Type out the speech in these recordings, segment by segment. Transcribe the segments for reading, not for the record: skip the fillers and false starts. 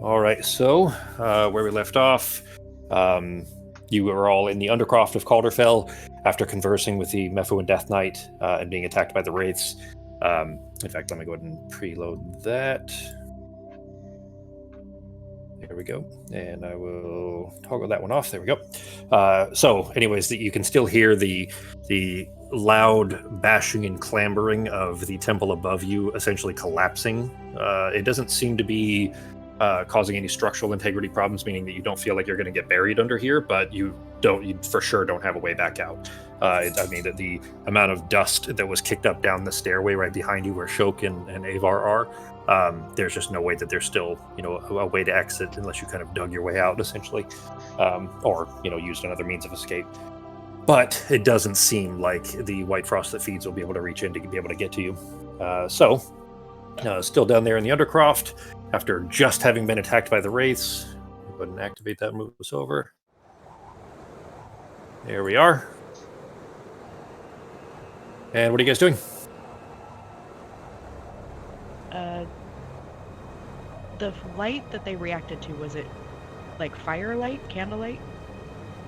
All right, so where we left off, you were all in the Undercroft of Calderfell after conversing with the Mephu and Death Knight and being attacked by the Wraiths. In fact, let me go ahead and preload that. There we go. And I will toggle that one off. There we go. So anyways, you can still hear the loud bashing and clambering of the temple above you essentially collapsing. It doesn't seem to be causing any structural integrity problems, meaning that you don't feel like you're going to get buried under here, but you for sure don't have a way back out. I mean, the amount of dust that was kicked up down the stairway right behind you where Shok and Avar are, there's just no way that there's still, a way to exit unless you kind of dug your way out, essentially, or, used another means of escape. But it doesn't seem like the White Frost that feeds will be able to reach in to be able to get to you. So, still down there in the Undercroft, after just having been attacked by the Wraiths, go ahead and activate that, move us over. There we are. And what are you guys doing? The light that they reacted to, was it like firelight, candlelight?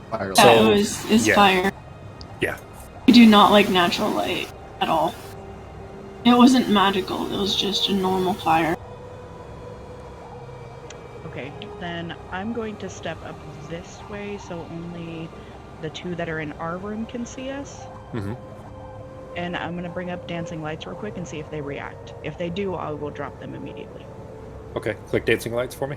Firelight. Yeah, it's fire. Yeah. We do not like natural light at all. It wasn't magical, it was just a normal fire. Okay, then I'm going to step up this way so only the two that are in our room can see us. Mm-hmm. And I'm going to bring up dancing lights real quick and see if they react. If they do, I will drop them immediately. Okay, click dancing lights for me.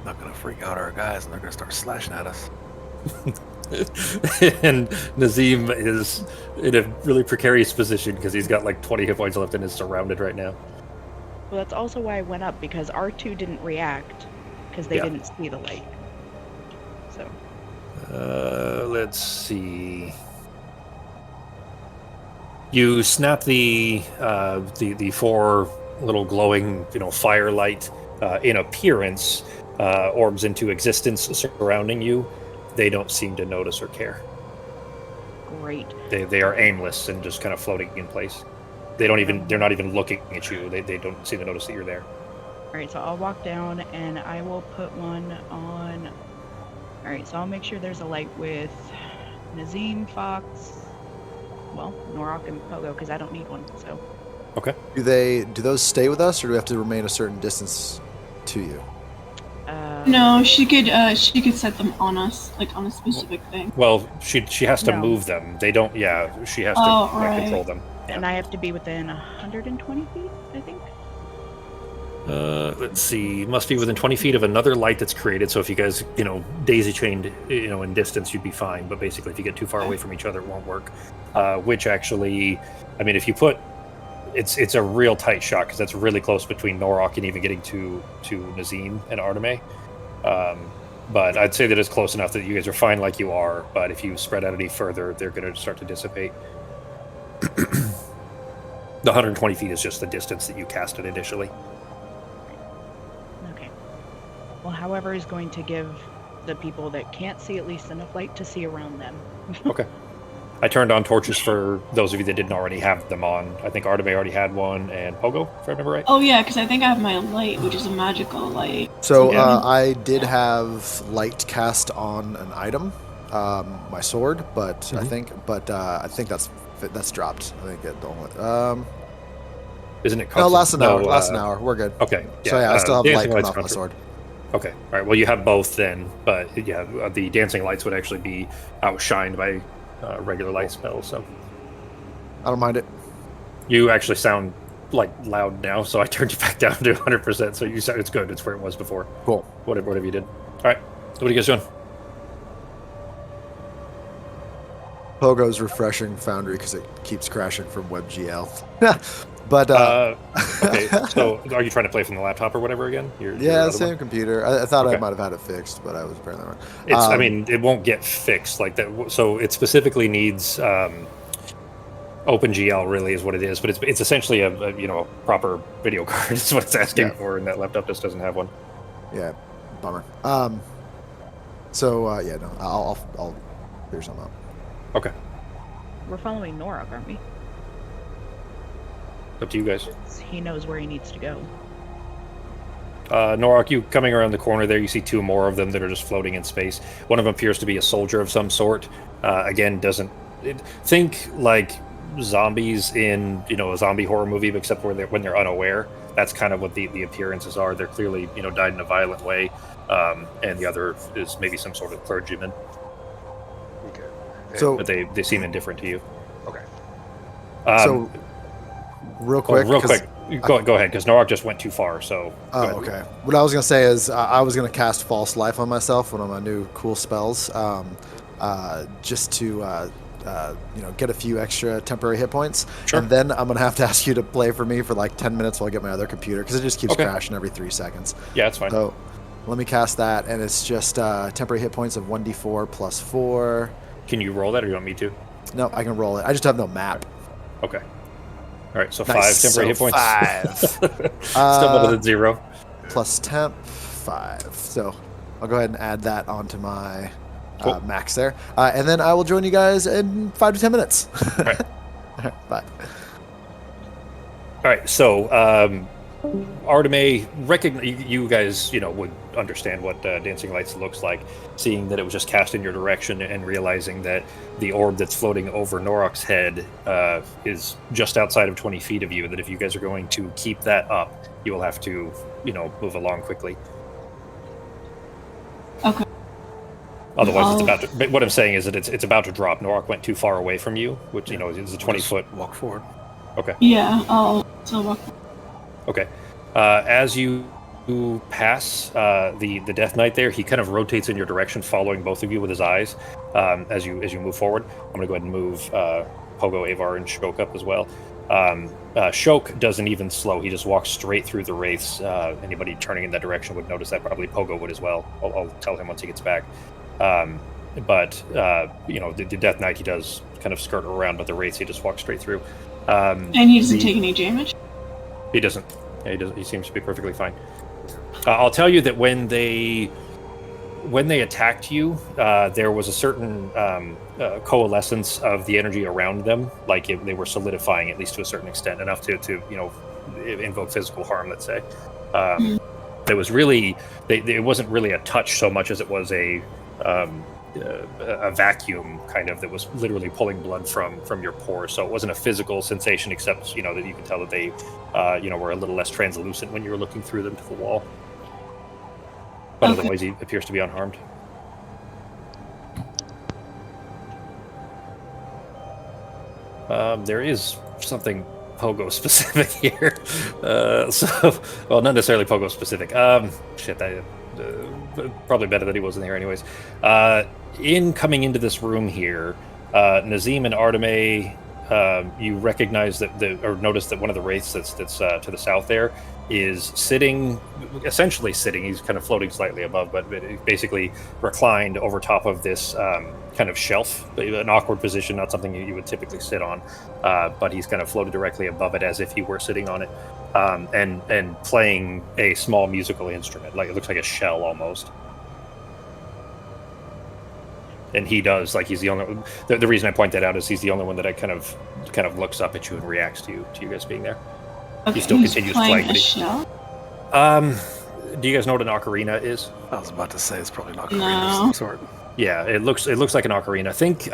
Not gonna freak out our guys, and they're gonna start slashing at us. And Nazim is in a really precarious position because he's got like 20 hit points left and is surrounded right now. Well, that's also why I went up, because R2 didn't react because they didn't see the light. So. Let's see. You snap the four little glowing, firelight in appearance orbs into existence surrounding you. They don't seem to notice or care. Great. They are aimless and just kind of floating in place. They're not even looking at you. They don't seem to notice that you're there. Alright, so I'll walk down and I will put one on. Alright, so I'll make sure there's a light with Nazim, Fox, Norok and Pogo, because I don't need one, so. Okay. Do those stay with us, or do we have to remain a certain distance to you? No, she could set them on us, like on a specific thing. Well, she has to move them. They don't. Yeah, she has to control them. And I have to be within 120 feet, I think. Let's see. Must be within 20 feet of another light that's created. So if you guys, daisy chained, in distance, you'd be fine. But basically, if you get too far away from each other, it won't work. Which actually, I mean, if you put, it's a real tight shot because that's really close between Norok and even getting to Nazim and Arteme. But I'd say that it's close enough that you guys are fine like you are. But if you spread out any further, they're going to start to dissipate. The 120 feet is just the distance that you cast it initially. Okay. Well, however, is going to give the people that can't see at least enough light to see around them. Okay. I turned on torches for those of you that didn't already have them on. I think Arteme already had one, and Pogo, if I remember right. Oh yeah, because I think I have my light, which is a magical light. So I did have light cast on an item, my sword, but Mm-hmm. I think that's dropped. I think it don't. Isn't it? No, last an hour. Last an hour. We're good. Okay. Yeah, So I still have light coming off my contra- sword. Okay. All right. Well, you have both then, but the dancing lights would actually be outshined by regular light spells. So I don't mind it. you actually sound like loud now, so I turned you back down to 100%. So you sound it's good. It's where it was before. Cool. Whatever you did. All right. So what are you guys doing? Pogo's refreshing Foundry because it keeps crashing from WebGL. But okay, so are you trying to play from the laptop or whatever again? Yeah, same one? Computer. I thought Okay. I might have had it fixed, but I was apparently wrong. I mean, it won't get fixed like that. So it specifically needs OpenGL, really, is what it is. But it's essentially a proper video card. Is what it's asking for, and that laptop just doesn't have one. Yeah, bummer. So no, I'll figure something out. Okay. We're following Norak, aren't we? Up to you guys. He knows where he needs to go. Norak, you coming around the corner there, you see two more of them that are just floating in space. One of them appears to be a soldier of some sort. Again, think like zombies in a zombie horror movie, except when they're unaware. That's kind of what the appearances are. They're clearly died in a violent way, and the other is maybe some sort of clergyman. Okay. So, But they seem indifferent to you. Okay. so real quick. real 'cause- quick, go ahead, because Norak just went too far. So. Oh, go ahead. okay. What I was gonna say is I was gonna cast False Life on myself, one of my new cool spells, just to get a few extra temporary hit points. Sure. And then I'm gonna have to ask you to play for me for like 10 minutes while I get my other computer because it just keeps Okay. crashing every 3 seconds. Yeah, that's fine. So let me cast that, and it's just temporary hit points of 1d4 plus 4. Can you roll that, or you want me to? No, I can roll it. I just have no map. Okay. All right, so Nice. 5 temporary hit points. 5. Still better than 0. Plus temp 5. So I'll go ahead and add that onto my Cool. max there, and then I will join you guys in 5 to 10 minutes. Right. All right, bye. All right, so Arteme, you guys, would understand what Dancing Lights looks like, seeing that it was just cast in your direction and realizing that the orb that's floating over Norak's head is just outside of 20 feet of you, that if you guys are going to keep that up, you will have to, move along quickly. Okay. Otherwise, it's about to... But what I'm saying is that it's about to drop. Norak went too far away from you, which, is a 20-foot... Walk forward. Okay. Yeah, I'll still walk. Okay. As you pass the Death Knight there, he kind of rotates in your direction, following both of you with his eyes as you move forward. I'm going to go ahead and move Pogo, Avar, and Shok up as well. Shok doesn't even slow. He just walks straight through the wraiths. Anybody turning in that direction would notice that. Probably Pogo would as well. I'll tell him once he gets back. But the Death Knight, he does kind of skirt around, but the wraiths, he just walks straight through. And he doesn't take any damage? He doesn't. Yeah, he doesn't. He seems to be perfectly fine. I'll tell you that when they attacked you, there was a certain coalescence of the energy around them, like they were solidifying, at least to a certain extent, enough to invoke physical harm. Let's say. It was really it wasn't really a touch so much as it was a vacuum kind of that was literally pulling blood from your pores. So it wasn't a physical sensation, except that you could tell that they were a little less translucent when you were looking through them to the wall. But Okay. otherwise, he appears to be unharmed. There is something Pogo specific here. Well, not necessarily Pogo specific. Probably better that he wasn't here anyways. In coming into this room here, Nazim and Arteme, you recognize or notice that one of the wraiths that's to the south there is essentially sitting. He's kind of floating slightly above, but basically reclined over top of this kind of shelf, an awkward position, not something you would typically sit on, but he's kind of floated directly above it as if he were sitting on it, and playing a small musical instrument, like it looks like a shell almost. And he does, like, he's the only. The reason I point that out is he's the only one that I kind of looks up at you and reacts to you guys being there. Okay, He still he's continues playing playing, a but he- shell? Do you guys know what an ocarina is? I was about to say it's probably not No. of some sort. Yeah, it looks like an ocarina. Think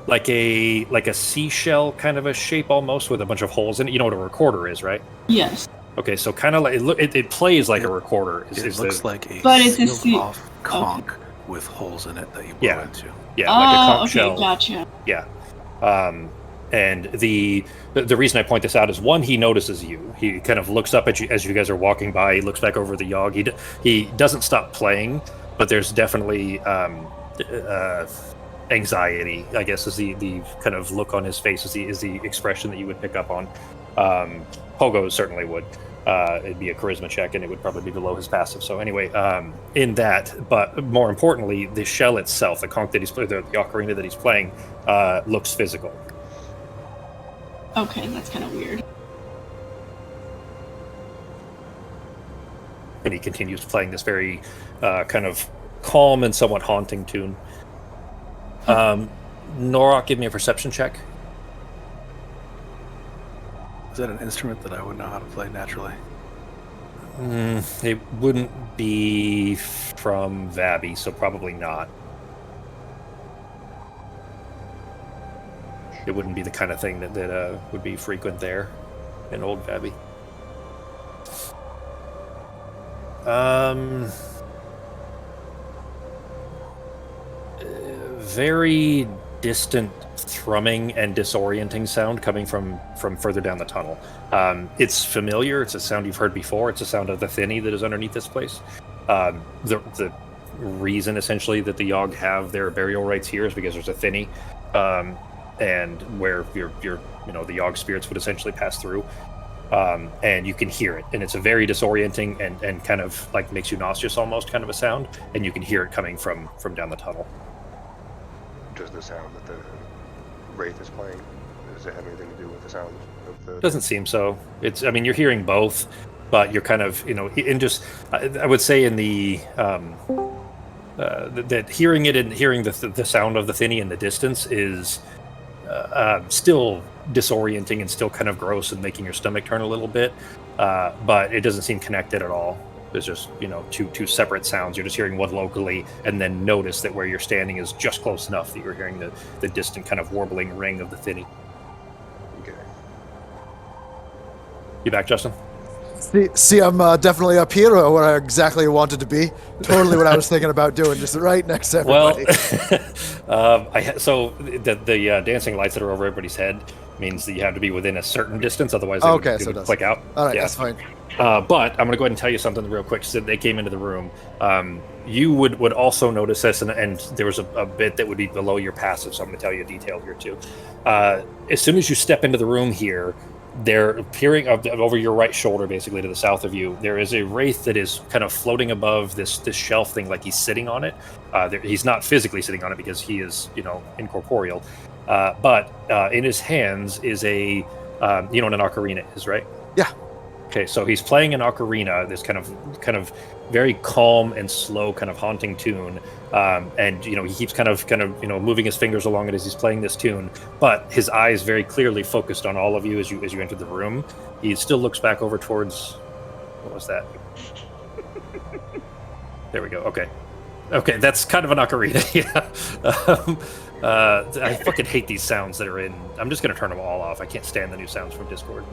like a seashell kind of a shape almost, with a bunch of holes in it. You know what a recorder is, right? Yes. Okay, so kind of like it plays like a recorder. It looks like a But it's a sealed off conch with holes in it that you blow Yeah. into. yeah, like a conch okay, shell. gotcha. Yeah. And the reason I point this out is, one, he notices you. He kind of looks up at you as you guys are walking by. He looks back over the yog. He doesn't stop playing, but there's definitely anxiety, I guess, is the kind of look on his face, is the expression that you would pick up on. Pogo certainly would. It'd be a charisma check, and it would probably be below his passive. So anyway, in that, but more importantly, the shell itself, the conch that he's playing, the ocarina that he's playing, looks physical. Okay, that's kind of weird. And he continues playing this very kind of calm and somewhat haunting tune. Norok, give me a perception check. Is that an instrument that I would know how to play naturally? It wouldn't be from Vabby, so probably not. It wouldn't be the kind of thing that would be frequent there in old Vabby. Very distant thrumming and disorienting sound coming from further down the tunnel. It's familiar. It's a sound you've heard before. It's a sound of the thinny that is underneath this place. The reason, essentially, that the Yogg have their burial rites here is because there's a thinny, and where the Yogg spirits would essentially pass through. And you can hear it, and it's a very disorienting and kind of like makes you nauseous almost kind of a sound, and you can hear it coming from down the tunnel. Does the sound that the Wraith is playing, does it have anything to do with the sound of the... Doesn't seem so. You're hearing both, but you're kind of, in just, I would say in the, that hearing it and hearing the sound of the thinny in the distance is still disorienting and still kind of gross and making your stomach turn a little bit, but it doesn't seem connected at all. There's just, two separate sounds. You're just hearing one locally, and then notice that where you're standing is just close enough that you're hearing the distant kind of warbling ring of the thinny. Okay. You back, Justin? See, I'm definitely up here where I exactly wanted to be. Totally what I was thinking about doing, just right next to everybody. Well, so the dancing lights that are over everybody's head means that you have to be within a certain distance, otherwise they would click out. All right, yeah. that's fine. But I'm going to go ahead and tell you something real quick. So they came into the room. You would also notice this, and there was a bit that would be below your passive, so I'm going to tell you a detail here too. As soon as you step into the room here, they're appearing over your right shoulder, basically to the south of you. There is a wraith that is kind of floating above this shelf thing, like he's sitting on it. He's not physically sitting on it because he is, incorporeal. But in his hands is a, what an ocarina is, right? Yeah. Okay, so he's playing an ocarina, this kind of very calm and slow, kind of haunting tune, and he keeps kind of moving his fingers along it as he's playing this tune. But his eyes very clearly focused on all of you as you enter the room. He still looks back over towards, what was that? There we go. Okay, that's kind of an ocarina. Yeah. I fucking hate these sounds that are in. I'm just gonna turn them all off. I can't stand the new sounds from Discord.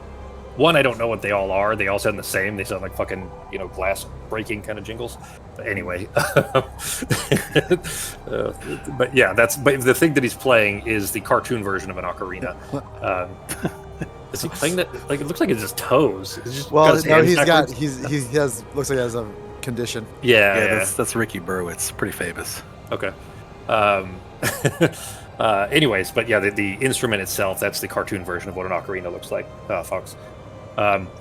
One, I don't know what they all are. They all sound the same. They sound like fucking, glass breaking kind of jingles. But anyway, but yeah, but the thing that he's playing is the cartoon version of an ocarina. Is he playing that? Like, it looks like it's just toes. It's just Well, his no, hands he backwards. looks like he has a condition. Yeah. That's Ricky Burwitz. Pretty famous. Okay. Anyways, but yeah, the instrument itself, that's the cartoon version of what an ocarina looks like, Fox.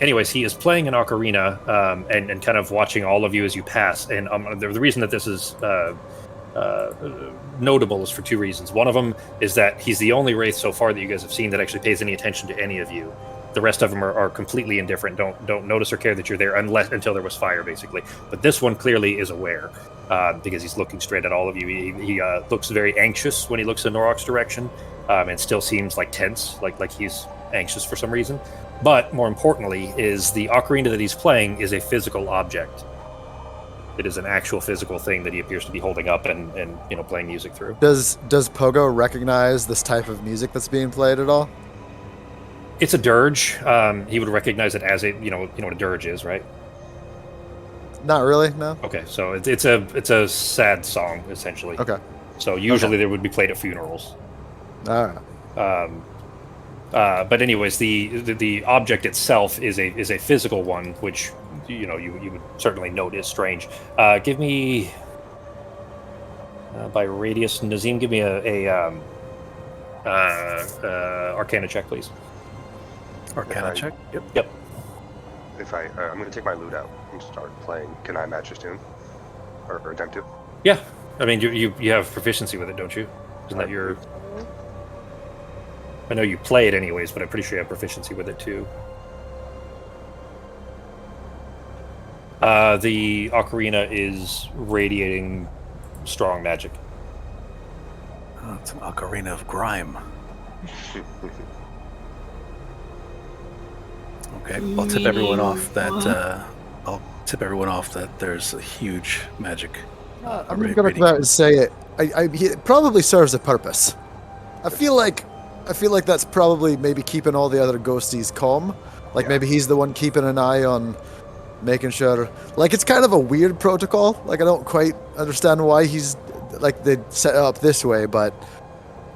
Anyways, he is playing an ocarina and kind of watching all of you as you pass. And the reason that this is notable is for two reasons. One of them is that he's the only wraith so far that you guys have seen that actually pays any attention to any of you. The rest of them are completely indifferent, don't notice or care that you're there until there was fire, basically. But this one clearly is aware because he's looking straight at all of you. He looks very anxious when he looks in Norok's direction and still seems like tense, like he's anxious for some reason. But more importantly is the ocarina that he's playing is a physical object. It is an actual physical thing that he appears to be holding up and playing music through. Does Pogo recognize this type of music that's being played at all? It's a dirge. He would recognize it as a what a dirge is, right? Not really, no. Okay, so it's a sad song essentially. Okay. So usually they would be played at funerals. All right. But anyways, the object itself is a physical one, which you would certainly note is strange. Give me by radius, Nazim. Give me a Arcana check, please. Arcana check? Yep. If I'm going to take my lute out and start playing, can I match his tune? Or attempt to? Yeah. I mean, you have proficiency with it, don't you? Isn't that your... I know you play it anyways, but I'm pretty sure you have proficiency with it too. The ocarina is radiating strong magic. It's an ocarina of grime. Okay, I'll tip everyone off that. I'll tip everyone off that there's a huge magic. I'm just gonna come out and say it. It probably serves a purpose. I feel like that's probably maybe keeping all the other ghosties calm. Like maybe he's the one keeping an eye on making sure. Like it's kind of a weird protocol. Like I don't quite understand why he's like they set it up this way, but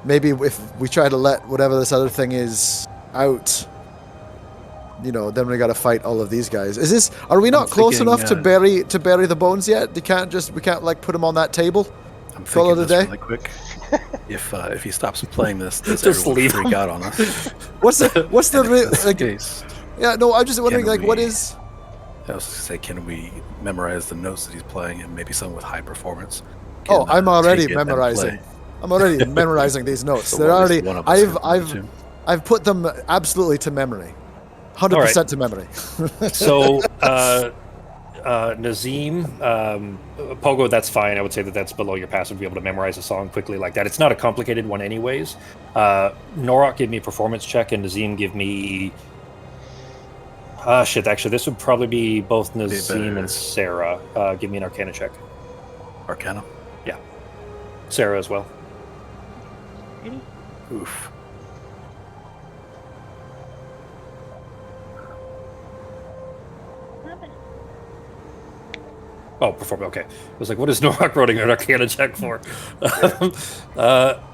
maybe if we try to let whatever this other thing is out, you know, then we got to fight all of these guys. Are we not close enough to bury the bones yet? We can't like put them on that table. I'm call it a day. Really quick. If he stops playing this, does just everyone leave freak out on us? What's the like? Case, Yeah, no, I'm just wondering like what we- is. I was going to say, can we memorize the notes that he's playing, and maybe someone with high performance? Oh, can, I'm already take it and memorizing. play? I'm already memorizing these notes. So They're at least already. one of us can I've do it too. I've put them absolutely to memory. 100% to memory. So, Nazim, Pogo, that's fine. I would say that's below your passive to be able to memorize a song quickly like that. It's not a complicated one anyways. Norok give me a performance check, and Nazim give me... actually, this would probably be both Nazim and Sarah. Give me an Arcana check. Arcana? Yeah. Sarah as well. Oof. Oh, perform. Okay. I was like, what is Norok rolling an Arcana check for?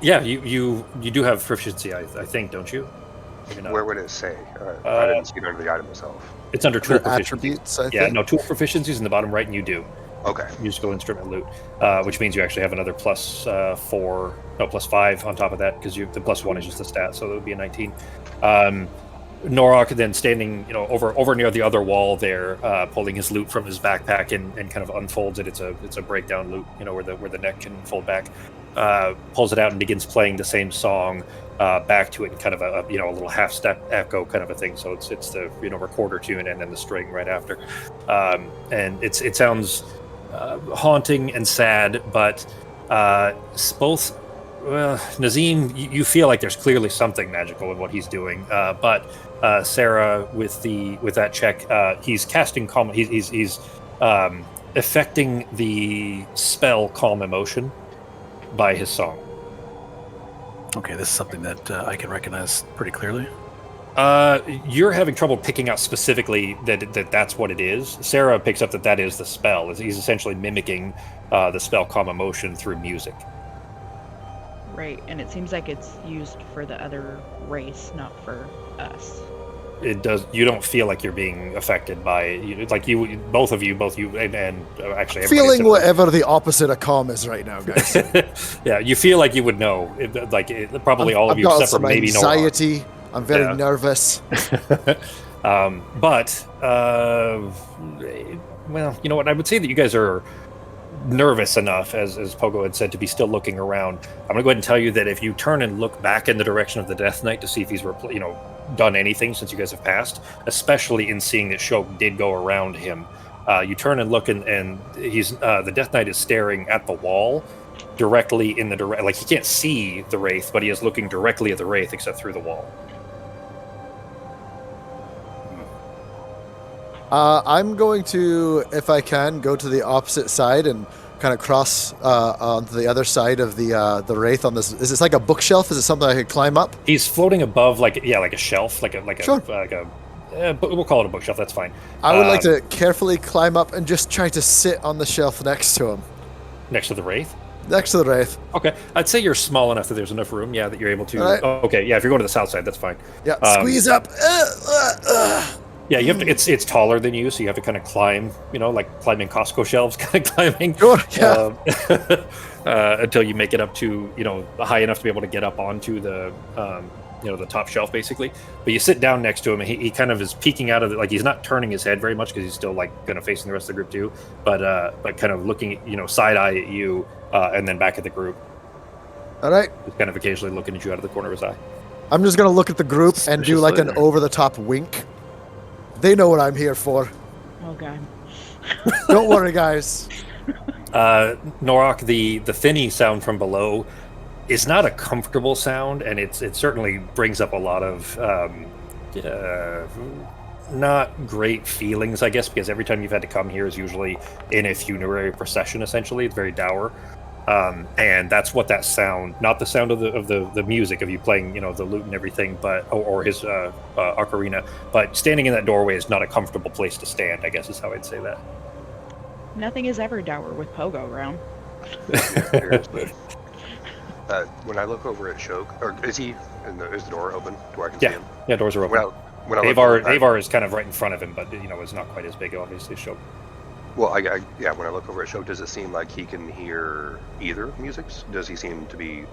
Yeah, you do have proficiency, I think, don't you? Where would it say? I didn't see it under the item itself. It's under tool proficiencies. Attributes, I think. Yeah, no, tool proficiencies in the bottom right, and you do. Okay. Musical instrument loot, which means you actually have another plus 5 on top of that, because the +1 is just a stat, so that would be a 19. Norok then standing, over near the other wall there, pulling his loot from his backpack and kind of unfolds it. It's a breakdown loot, where the neck can fold back. Pulls it out and begins playing the same song back to it in kind of a little half step echo kind of a thing. So it's the recorder tune and then the string right after, and it sounds haunting and sad, but both. Nazim, you feel like there's clearly something magical in what he's doing, but Sarah, with that check, he's casting calm. He's affecting the spell Calm Emotion by his song. Okay, this is something that I can recognize pretty clearly. You're having trouble picking out specifically that's what it is. Sarah picks up that is the spell. He's essentially mimicking the spell Calm Emotion through music. Right, and it seems like it's used for the other race, not for us. It does. You don't feel like you're being affected by it. Like both you, and actually everybody Feeling whatever the opposite of calm is right now, guys. Yeah, you feel like you would know. Probably all of you, except for maybe Norok. I've got some anxiety. I'm very nervous. But well, you know what? I would say that you guys are nervous enough, as Pogo had said, to be still looking around. I'm going to go ahead and tell you that if you turn and look back in the direction of the Death Knight to see if he's done anything since you guys have passed, especially in seeing that Shok did go around him, you turn and look, and he's the Death Knight is staring at the wall, directly in the like he can't see the Wraith, but he is looking directly at the Wraith, except through the wall. I'm going to, if I can, go to the opposite side and kind of cross onto the other side of the Wraith on this. Is this like a bookshelf? Is it something I could climb up? He's floating above, like a shelf, Sure. We'll call it a bookshelf. That's fine. I would like to carefully climb up and just try to sit on the shelf next to him. Next to the Wraith. Next to the Wraith. Okay, I'd say you're small enough that there's enough room. Yeah, that you're able to. All right. Oh, okay, yeah. If you're going to the south side, that's fine. Yeah, squeeze up. Yeah, you have to. It's taller than you, so you have to kind of climb. Like climbing Costco shelves, kind of climbing. Sure. Yeah. Until you make it up to high enough to be able to get up onto the the top shelf, basically. But you sit down next to him, and he kind of is peeking out of it. Like he's not turning his head very much because he's still like kind of facing the rest of the group too. But kind of looking side eye at you, and then back at the group. All right. Just kind of occasionally looking at you out of the corner of his eye. I'm just gonna look at the group and do like an over-the-top wink. They know what I'm here for. Oh god. Don't worry, guys. Norok, the thinny sound from below is not a comfortable sound, and it certainly brings up a lot of not great feelings, I guess, because every time you've had to come here is usually in a funerary procession. Essentially, it's very dour, and that's what that sound, not the sound of the music of you playing, the lute and everything, but or his ocarina, but standing in that doorway is not a comfortable place to stand, I guess is how I'd say that. Nothing is ever dour with Pogo around. Seriously. When I look over at Shoke, or is the door open to where I can see him? Yeah, doors are open. When I look over, Avar is kind of right in front of him, but is not quite as big, obviously, as Shoke. Well, when I look over at Shoke, does it seem like he can hear either musics? Does he seem to be,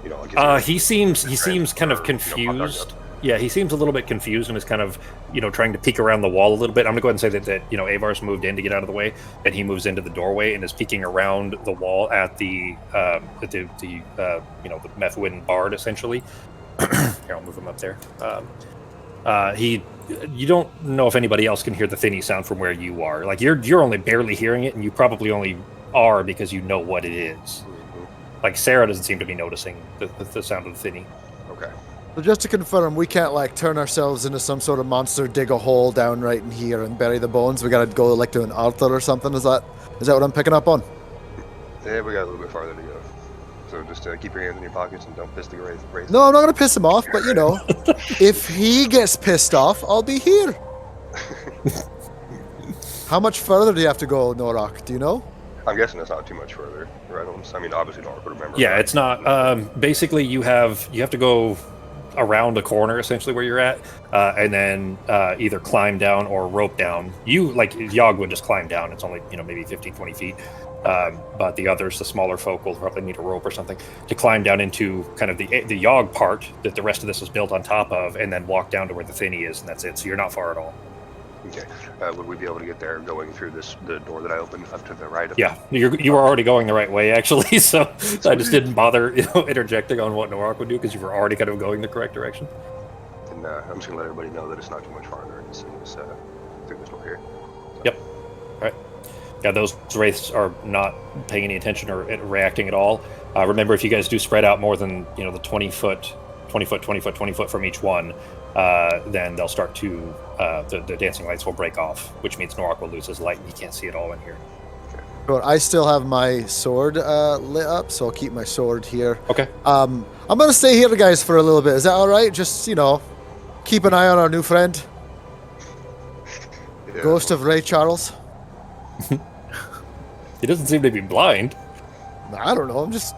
like he seems kind of confused. Yeah, he seems a little bit confused and is kind of, trying to peek around the wall a little bit. I'm gonna go ahead and say that Avar's moved in to get out of the way, and he moves into the doorway and is peeking around the wall at the Methwin Bard, essentially. Here, I'll move him up there. You don't know if anybody else can hear the thinny sound from where you are. Like you're only barely hearing it, and you probably only are because you know what it is. Mm-hmm. Like Sarah doesn't seem to be noticing the sound of the thinny. Okay. So just to confirm, we can't like turn ourselves into some sort of monster, dig a hole down right in here and bury the bones. We gotta go like to an altar or something. Is that what I'm picking up on? Yeah, we got a little bit farther to go. So just keep your hands in your pockets and don't piss the wraith. No, I'm not gonna piss him off, but if he gets pissed off, I'll be here. How much further do you have to go, Norak? Do you know? I'm guessing it's not too much further, right? I mean, obviously, Norak would remember. Yeah, it's not. Basically, you have to go around a corner, essentially, where you're at, and then either climb down or rope down. You, like, Yogg would just climb down. It's only, maybe 15, 20 feet. But the others, the smaller folk, will probably need a rope or something to climb down into kind of the Yogg part that the rest of this is built on top of, and then walk down to where the thinny is, and that's it. So you're not far at all. Okay. Would we be able to get there going through the door that I opened up to the right? Yeah, you were already going the right way, actually. So I just didn't bother, interjecting on what Norak would do because you were already kind of going the correct direction. And I'm just gonna let everybody know that it's not too much farther. It's through this door here. So. Yep. All right. Yeah, those wraiths are not paying any attention or reacting at all. Remember, if you guys do spread out more than the 20 foot from each one, then they'll start to the dancing lights will break off, which means Norak will lose his light and he can't see it all in here. But I still have my sword lit up, so I'll keep my sword here. Okay. I'm gonna stay here, guys, for a little bit. Is that all right? Just keep an eye on our new friend, Ghost of Ray Charles. He doesn't seem to be blind. I don't know. I'm just.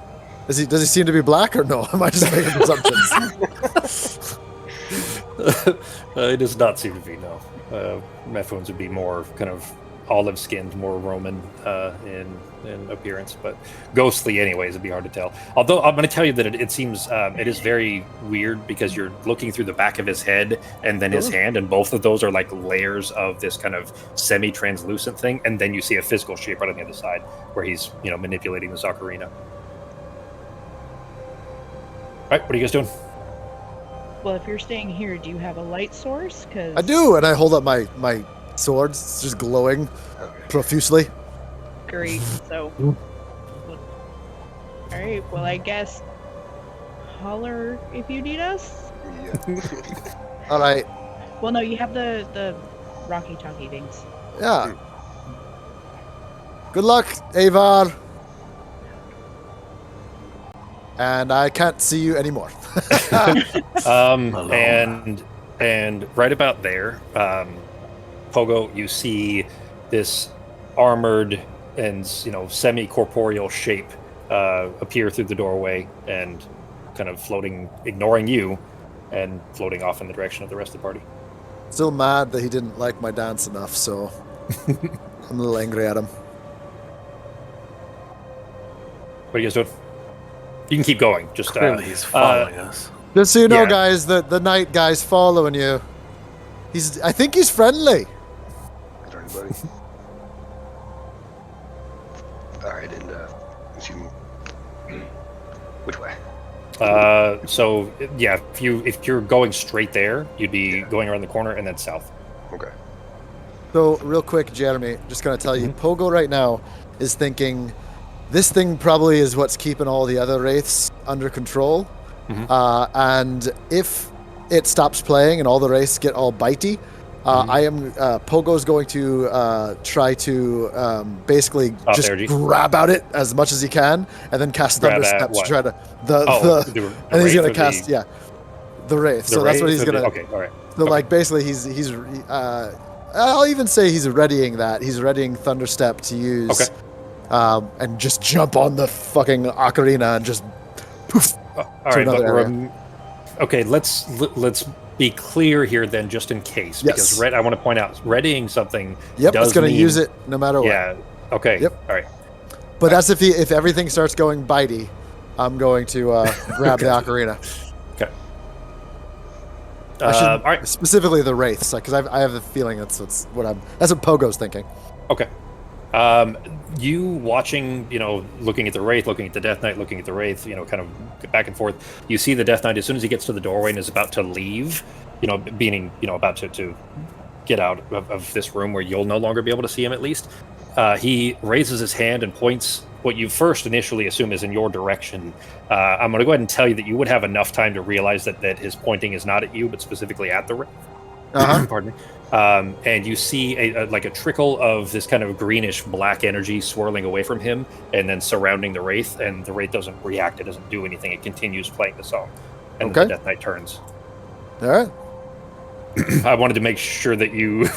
Does he seem to be black or no? Am I just making assumptions? It does not seem to be, no. Methwounds would be more kind of olive-skinned, more Roman in appearance, but ghostly anyways, it'd be hard to tell. Although I'm going to tell you that it seems it is very weird because you're looking through the back of his head and then his hand, and both of those are like layers of this kind of semi-translucent thing, and then you see a physical shape right on the other side where he's manipulating this ocarina. All right, what are you guys doing? Well, if you're staying here, do you have a light source? Cause... I do, and I hold up my sword. It's just glowing profusely. Great. So, all right. Well, I guess holler if you need us. Yeah. All right. Well, no, you have the rocky talkie things. Yeah. Good luck, Avar. And I can't see you anymore. And right about there, Pogo, you see this armored and semi-corporeal shape appear through the doorway and kind of floating, ignoring you, and floating off in the direction of the rest of the party. Still mad that he didn't like my dance enough, so I'm a little angry at him. What are you guys doing? You can keep going. Just Clearly he's following us. Just so you know, Yeah. guys, the night guy's following you. I think he's friendly. Sorry, buddy. All right, and which way? So yeah, if you're going straight there, you'd be going around the corner and then south. Okay. So real quick, Jeremy, just gonna tell you, Pogo right now is thinking this thing probably is what's keeping all the other wraiths under control. And if it stops playing and all the wraiths get all bitey, Pogo's going to try to basically just grab at it as much as he can, and then cast Thunder Steps to try to and he's gonna cast the wraith. So that's what he's gonna. Okay, all right. So like basically he's I'll even say he's readying that. He's readying Thunder Step to use, and just jump on the fucking ocarina and just poof. All right, okay. Let's be clear here then, just in case, because I want to point out, readying something. Yep, it's going to use it no matter what. Yeah. Okay. Yep. All right. But that's if everything starts going bitey, I'm going to grab the ocarina. Okay. All right. Specifically the wraiths, because I have the feeling that's what Pogo's thinking. Okay. You watching, looking at the Wraith, looking at the Death Knight, looking at the Wraith, kind of back and forth. You see the Death Knight as soon as he gets to the doorway and is about to leave, meaning, about to get out of this room where you'll no longer be able to see him at least. He raises his hand and points what you first initially assume is in your direction. I'm going to go ahead and tell you that you would have enough time to realize that his pointing is not at you, but specifically at the Wraith. Pardon me. And you see a trickle of this kind of greenish black energy swirling away from him and then surrounding the Wraith, and the Wraith doesn't react, it doesn't do anything, it continues playing the song. And then the Death Knight turns. All right. I wanted to make sure that you...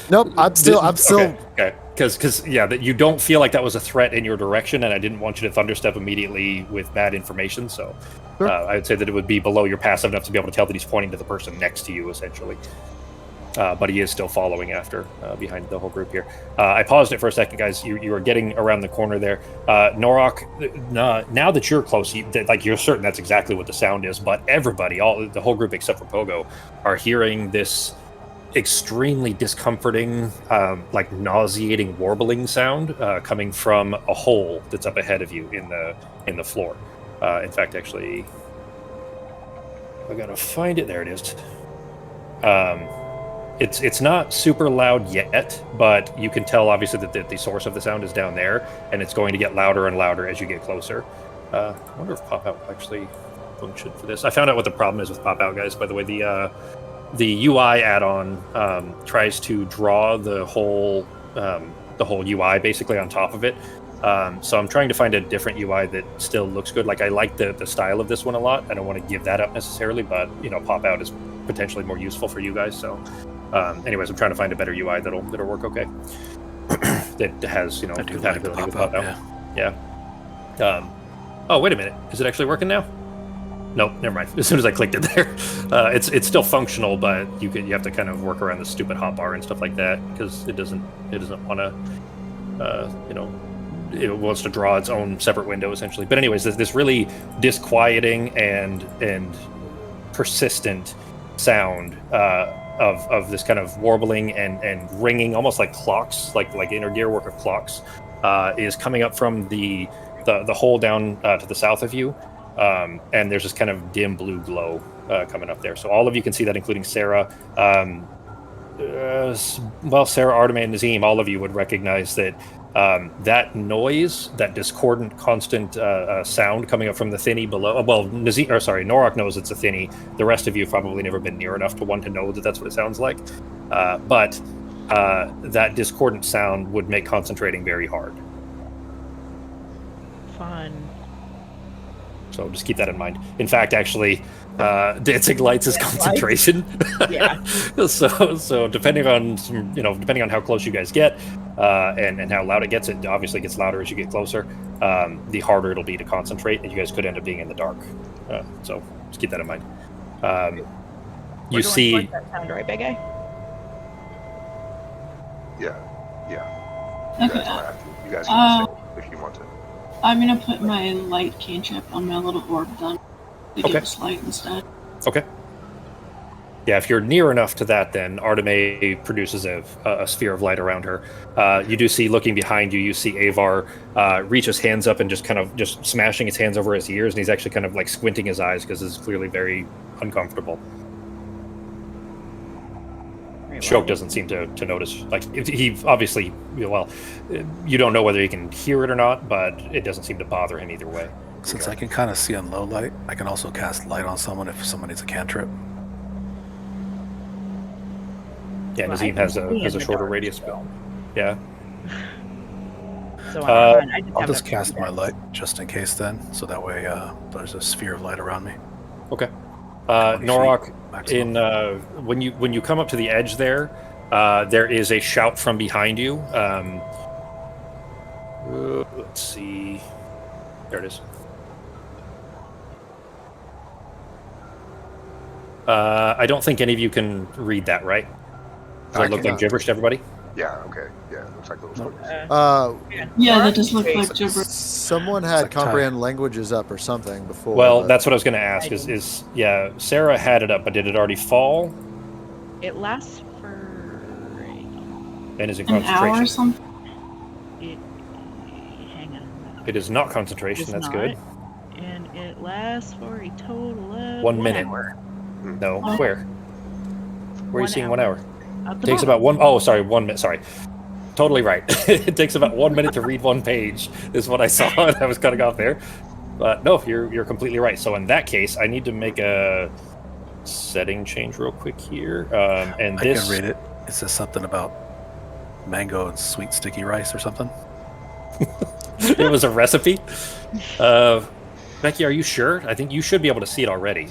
Nope, I'm still... Okay. Because that you don't feel like that was a threat in your direction, and I didn't want you to thunderstep immediately with bad information, so... Sure. I would say that it would be below your passive enough to be able to tell that he's pointing to the person next to you, essentially. But he is still following after, behind the whole group here. I paused it for a second, guys. You were getting around the corner there. Norok, now that you're close, you're certain that's exactly what the sound is, but everybody, the whole group except for Pogo, are hearing this extremely discomforting, nauseating warbling sound coming from a hole that's up ahead of you in the floor. In fact, actually, I gotta find it. There it is. It's not super loud yet, but you can tell obviously that the source of the sound is down there, and it's going to get louder and louder as you get closer. I wonder if Pop Out will actually function for this. I found out what the problem is with Pop Out, guys. By the way, the UI add-on tries to draw the whole UI basically on top of it. So I'm trying to find a different UI that still looks good. I like the style of this one a lot. I don't want to give that up necessarily, but Pop Out is potentially more useful for you guys. So, anyways, I'm trying to find a better UI that'll work okay. That has compatibility with Pop Out. Yeah. Oh, wait a minute. Is it actually working now? Nope, never mind. As soon as I clicked it there, it's still functional, but you have to kind of work around the stupid hotbar and stuff like that because it doesn't want to it wants to draw its own separate window essentially. But anyways, this really disquieting and persistent sound of this kind of warbling and ringing, almost like clocks, like inner gear work of clocks, is coming up from the hole down to the south of you. And there's this kind of dim blue glow coming up there. So all of you can see that, including Sarah. Sarah, Artemis, and Nazim, all of you would recognize that that noise, that discordant, constant sound coming up from the thinny below. Well, Norok knows it's a thinny. The rest of you have probably never been near enough to know that that's what it sounds like. But that discordant sound would make concentrating very hard. Fun. So just keep that in mind. In fact, actually, dancing lights is concentration. Yeah. So depending on depending on how close you guys get, and how loud it gets obviously gets louder as you get closer. The harder it'll be to concentrate, and you guys could end up being in the dark. So just keep that in mind. You see. Like that sound, right, big guy? Yeah. Okay. You guys can say if you want to. I'm gonna put my light cantrip on my little orb then to give us light instead. Okay. Yeah, if you're near enough to that, then Artemis produces a sphere of light around her. You do see, looking behind you, you see Avar reach his hands up and just smashing his hands over his ears, and he's actually kind of like squinting his eyes because it's clearly very uncomfortable. Right, Shoke doesn't seem to notice. Like, he obviously, well, you don't know whether he can hear it or not, but it doesn't seem to bother him either way. Since I can kind of see on low light, I can also cast light on someone if someone needs a cantrip. Yeah, Well, Nazim I has can see in a the shorter dark, radius so- spell. Yeah. So Uh, I just I'll have just a cast my dex. light just in case then, so that way there's a sphere of light around me. Okay. 20 Norok, feet maximum. when you come up to the edge there, there is a shout from behind you. Let's see. There it is. I don't think any of you can read that, right? Does I that look like cannot. gibberish to everybody? Yeah. Okay. Yeah. Looks like little squiggles. Yeah, Norok, that does look wait, like gibberish. Someone had It's like comprehend languages up or something before. Well, but- that's what I was going to ask. I Is yeah, Sarah had it up, but did it already fall? It lasts for And is in An hour or concentration? something. it. Hang on. It is not concentration. It's That's not, good. And it lasts for a total of 1 minute. hour. No, Oh. where? Where are you 1 seeing hour. 1 hour? At the Takes bottom. about one. Oh, sorry, 1 minute. Sorry, totally right. It takes about 1 minute to read one page. Is what I saw, and I was cutting off there. But no, you're completely right. So in that case, I need to make a setting change real quick here. And I this can read it. It says something about mango and sweet sticky rice or something. it was a recipe. Becky, are you sure? I think you should be able to see it already.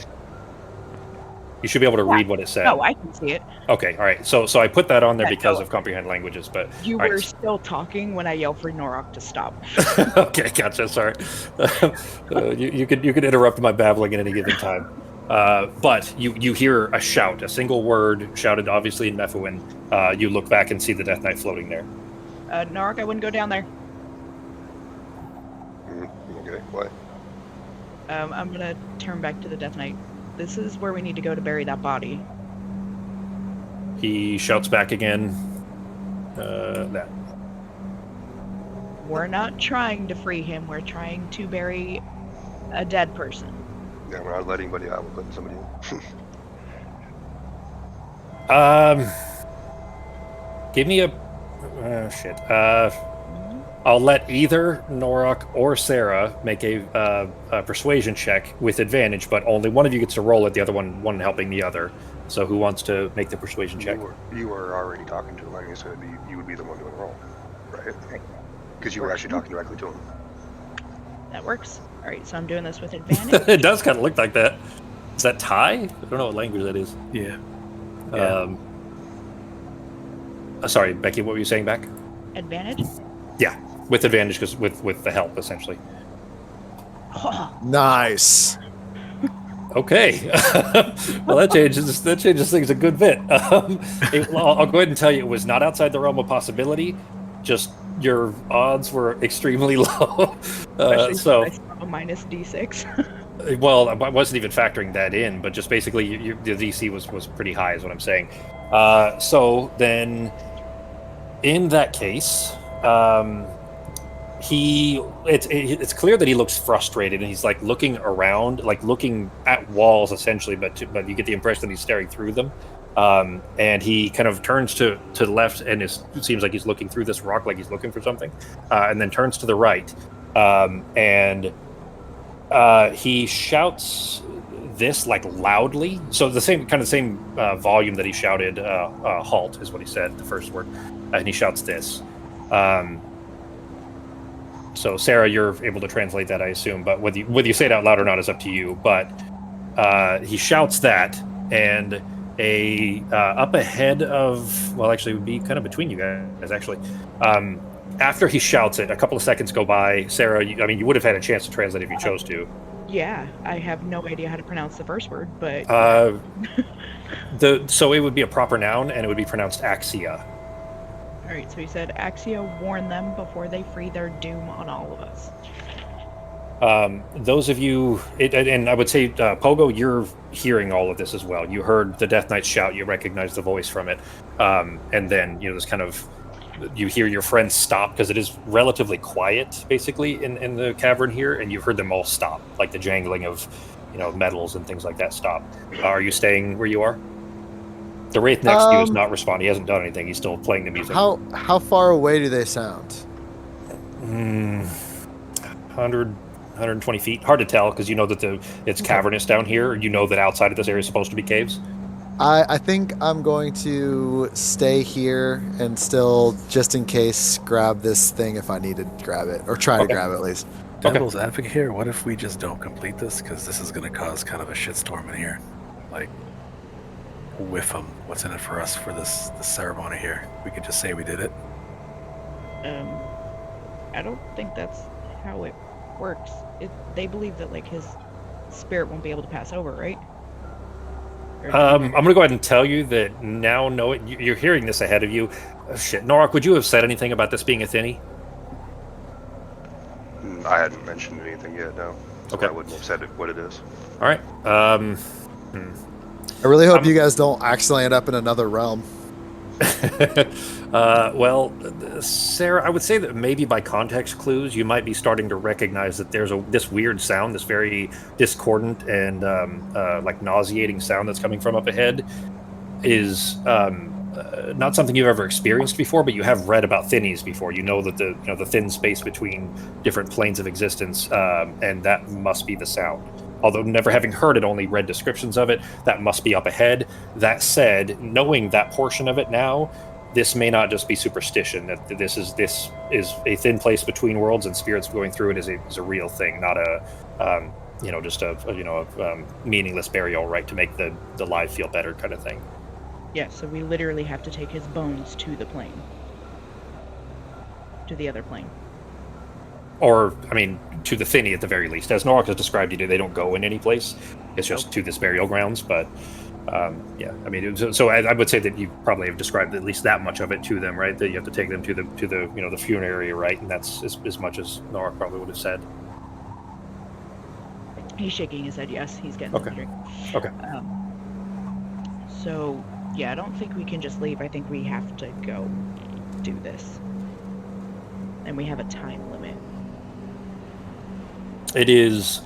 You should be able to Yeah. read what it said. No, I can see it. Okay, all right. So I put that on there Yeah, because no. of comprehend languages, but You all right. were still talking when I yelled for Norok to stop. Okay, gotcha. Sorry. You could interrupt my babbling at any given time. But you hear a shout, a single word shouted, obviously in Mephuin. You look back and see the Death Knight floating there. Norok, I wouldn't go down there. Okay. What? I'm gonna turn back to the Death Knight. This is where we need to go to bury that body. He shouts back again. That. We're not trying to free him. We're trying to bury a dead person. Yeah. We're not letting anybody out. We're putting somebody in. Give me a. Shit. I'll let either Norok or Sarah make a persuasion check with advantage, but only one of you gets to roll it. The other one helping the other. So who wants to make the persuasion check? You were already talking to him. I guess you would be the one doing the roll, right? Because you were actually talking directly to him. That works. All right, so I'm doing this with advantage. It does kind of look like that. Is that Thai? I don't know what language that is. Yeah. Sorry, Becky, what were you saying back? Advantage? Yeah, with advantage because with the help essentially. Nice. Okay, well that changes things a good bit. I'll go ahead and tell you it was not outside the realm of possibility. Just your odds were extremely low. Especially So, since I saw a minus D6. well, I wasn't even factoring that in, but just basically the DC was pretty high, is what I'm saying. So then, in that case, it's clear that he looks frustrated and he's like looking around, like looking at walls essentially, but you get the impression that he's staring through them. And he kind of turns to the left and it seems like he's looking through this rock like he's looking for something, and then turns to the right, and he shouts this like loudly. So the same volume that he shouted halt is what he said, the first word, and he shouts this. So Sarah, you're able to translate that, I assume, but whether you say it out loud or not is up to you. But he shouts that, and up ahead of, well, actually, it would be kind of between you guys, actually. After he shouts it, a couple of seconds go by. Sarah, you would have had a chance to translate if you chose to. Yeah, I have no idea how to pronounce the first word, but So it would be a proper noun, and it would be pronounced axia. all right. So he said, "Axia, warn them before they free their doom on all of us." Those of you, and I would say, Pogo, you're hearing all of this as well. You heard the Death Knight shout, you recognize the voice from it, and then this kind of, you hear your friends stop because it is relatively quiet, basically, in the cavern here, and you've heard them all stop, like the jangling of, metals and things like that stop. Are you staying where you are? The wraith next to you is not responding. He hasn't done anything. He's still playing the music. How far away do they sound? 100, 120 feet. Hard to tell because you know that it's cavernous down here. You know that outside of this area is supposed to be caves. I think I'm going to stay here and still, just in case, grab this thing if I need to grab it, or try to grab it at least. Devil's advocate here. What if we just don't complete this? Because this is going to cause kind of a shitstorm in here. Like, whiff them. What's in it for us for this ceremony here? We could just say we did it. I don't think that's how it works. They believe that like his spirit won't be able to pass over, right? I'm going to go ahead and tell you that now, you're hearing this ahead of you. Oh, shit. Norak, would you have said anything about this being a thinny? I hadn't mentioned anything yet, no. So Okay. I wouldn't have said what it is. All right. I really hope you guys don't accidentally end up in another realm. Well, Sarah, I would say that maybe by context clues, you might be starting to recognize that there's this weird sound, this very discordant and like nauseating sound that's coming from up ahead is not something you've ever experienced before, but you have read about thinnies before. You know that the thin space between different planes of existence, and that must be the sound. Although never having heard it, only read descriptions of it, that must be up ahead. That said, knowing that portion of it now, this may not just be superstition. That this is a thin place between worlds, and spirits going through it is a real thing, not a just a meaningless burial rite to make the live feel better kind of thing. Yeah, so we literally have to take his bones to the plane. To the other plane. Or, I mean, to the thinny at the very least. As Norak has described you, they don't go in any place. It's just to this burial grounds. But, yeah, I mean, so I would say that you probably have described at least that much of it to them, right? That you have to take them to the the funerary rite, and that's as much as Norak probably would have said. He's shaking his head. Yes, he's getting Okay. the drink. Okay. So yeah, I don't think we can just leave. I think we have to go do this, and we have a time limit. It is.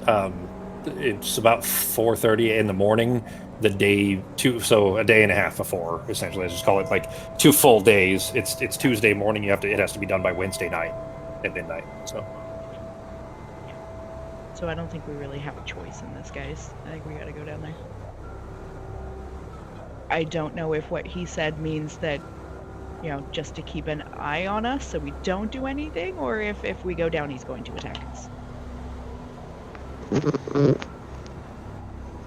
It's about 4:30 in the morning. The day so a day and a half before, essentially. Let's just call it like 2 full days. It's Tuesday morning. It has to be done by Wednesday night at midnight. So I don't think we really have a choice in this, guys. I think we gotta go down there. I don't know if what he said means that, just to keep an eye on us so we don't do anything, or if we go down, he's going to attack us.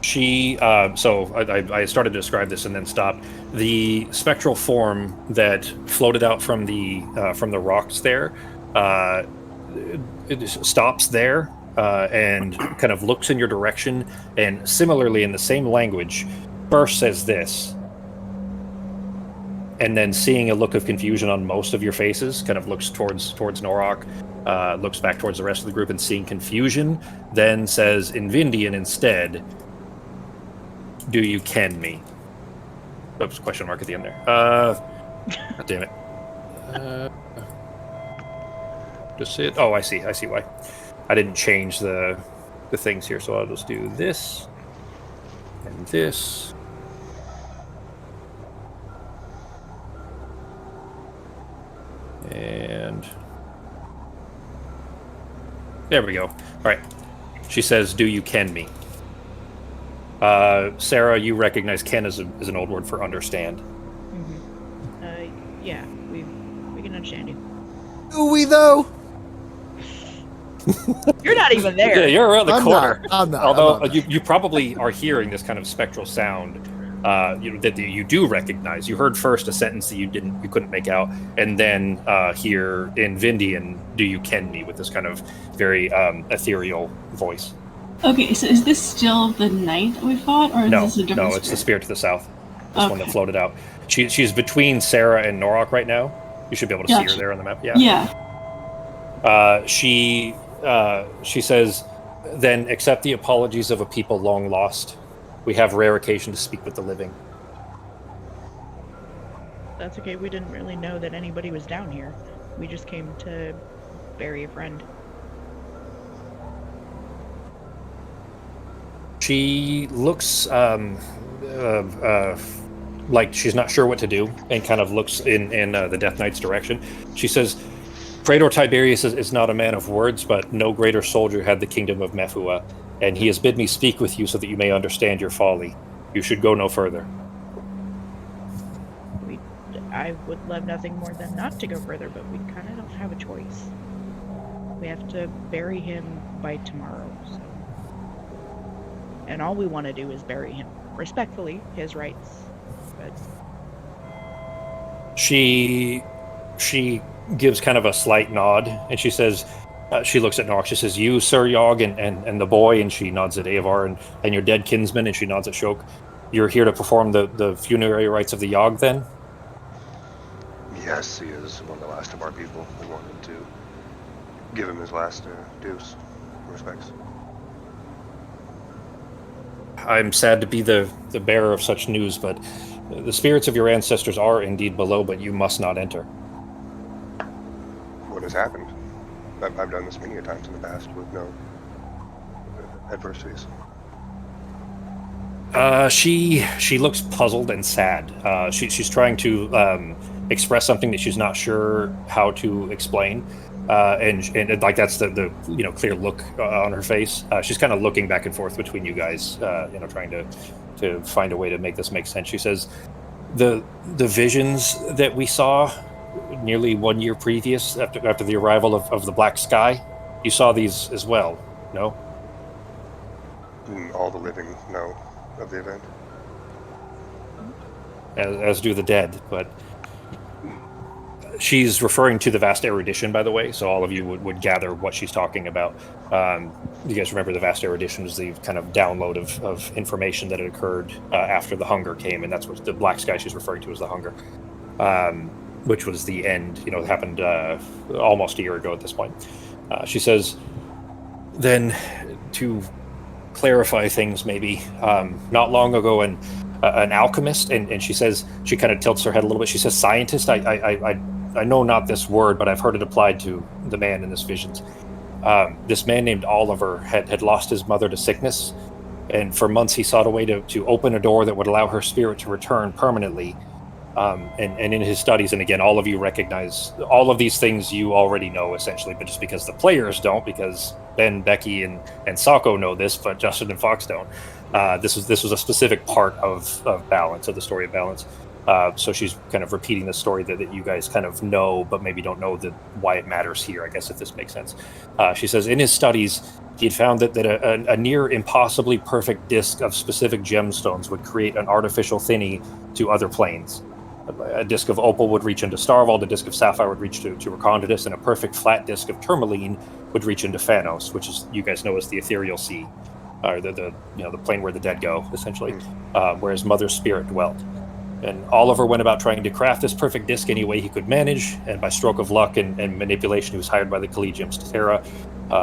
So I started to describe this and then stopped. The spectral form that floated out from the rocks there, it stops there and kind of looks in your direction, and similarly in the same language, first says this, and then seeing a look of confusion on most of your faces, kind of looks towards Norak, looks back towards the rest of the group and seeing confusion, then says in Vindian instead, "Do you ken me?" Oops, question mark at the end there. God damn it. Just see it. Oh, I see why. I didn't change the things here, so I'll just do this and this. And there we go. All right. She says, "Do you ken me?" Sarah, you recognize ken as an old word for understand. Mm-hmm. Yeah, we can understand you. Do we though? You're not even there. Yeah, you're around the corner. I'm not. Although you probably are hearing this kind of spectral sound that you do recognize. You heard first a sentence that you couldn't make out, and then here in Vindian, "Do you ken me?" with this kind of very ethereal voice. Okay, so is this still the knight that we fought, or is this a different No, it's the spirit? spirit to the south. This one that floated out. She's between Sarah and Norak right now. You should be able to see her there on the map. Yeah. Yeah. She says, "Then accept the apologies of a people long lost. We have rare occasion to speak with the living." That's okay. We didn't really know that anybody was down here. We just came to bury a friend. She looks like she's not sure what to do, and kind of looks in the Death Knight's direction. She says, Praetor Tiberius is not a man of words, but no greater soldier had the kingdom of Mephua, and he has bid me speak with you so that you may understand your folly. You should go no further. I would love nothing more than not to go further, but we kind of don't have a choice. We have to bury him by tomorrow, so. And all we want to do is bury him. Respectfully, his rights, but... She gives kind of a slight nod, and she says, she looks at Nox, she says, you, Sir Yogg, and the boy, and she nods at Avar, and your dead kinsman, and she nods at Shok. You're here to perform the funerary rites of the Yogg, then? Yes, he is one of the last of our people. We wanted to give him his last dues, respects. I'm sad to be the bearer of such news, but the spirits of your ancestors are indeed below, but you must not enter. What has happened? I've done this many times in the past with no adversities. She looks puzzled and sad. She's trying to express something that she's not sure how to explain, and like that's the clear look on her face. She's kind of looking back and forth between you guys, trying to find a way to make this make sense. She says, the visions that we saw nearly 1 year previous after the arrival of the Black Sky, you saw these as well, no? All the living know of the event. As do the dead, but she's referring to the vast erudition, by the way, so all of you would gather what she's talking about. You guys remember the vast erudition was the kind of download of information that had occurred after the hunger came, and that's what the Black Sky she's referring to as the hunger, which was the end. It happened almost a year ago at this point. She says, then, to clarify things maybe, not long ago an alchemist, and she says, she kind of tilts her head a little bit, she says scientist. I know not this word, but I've heard it applied to the man in this visions. This man named Oliver had lost his mother to sickness, and for months he sought a way to open a door that would allow her spirit to return permanently. And in his studies, and again, all of you recognize all of these things you already know, essentially, but just because the players don't, because Ben, Becky, and Sako know this, but Justin and Fox don't. This was a specific part of Balance, of the story of Balance. So she's kind of repeating the story that you guys kind of know, but maybe don't know why it matters here, I guess, if this makes sense. She says, in his studies, he had found that a near impossibly perfect disk of specific gemstones would create an artificial thinny to other planes. A disk of opal would reach into Starvald, a disk of sapphire would reach to Recondidus, and a perfect flat disk of tourmaline would reach into Phanos, which is, you guys know, as the ethereal sea, or the plane where the dead go, essentially, where his mother's spirit dwelt. And Oliver went about trying to craft this perfect disc any way he could manage, and by stroke of luck and manipulation, he was hired by the Collegiums to Terra,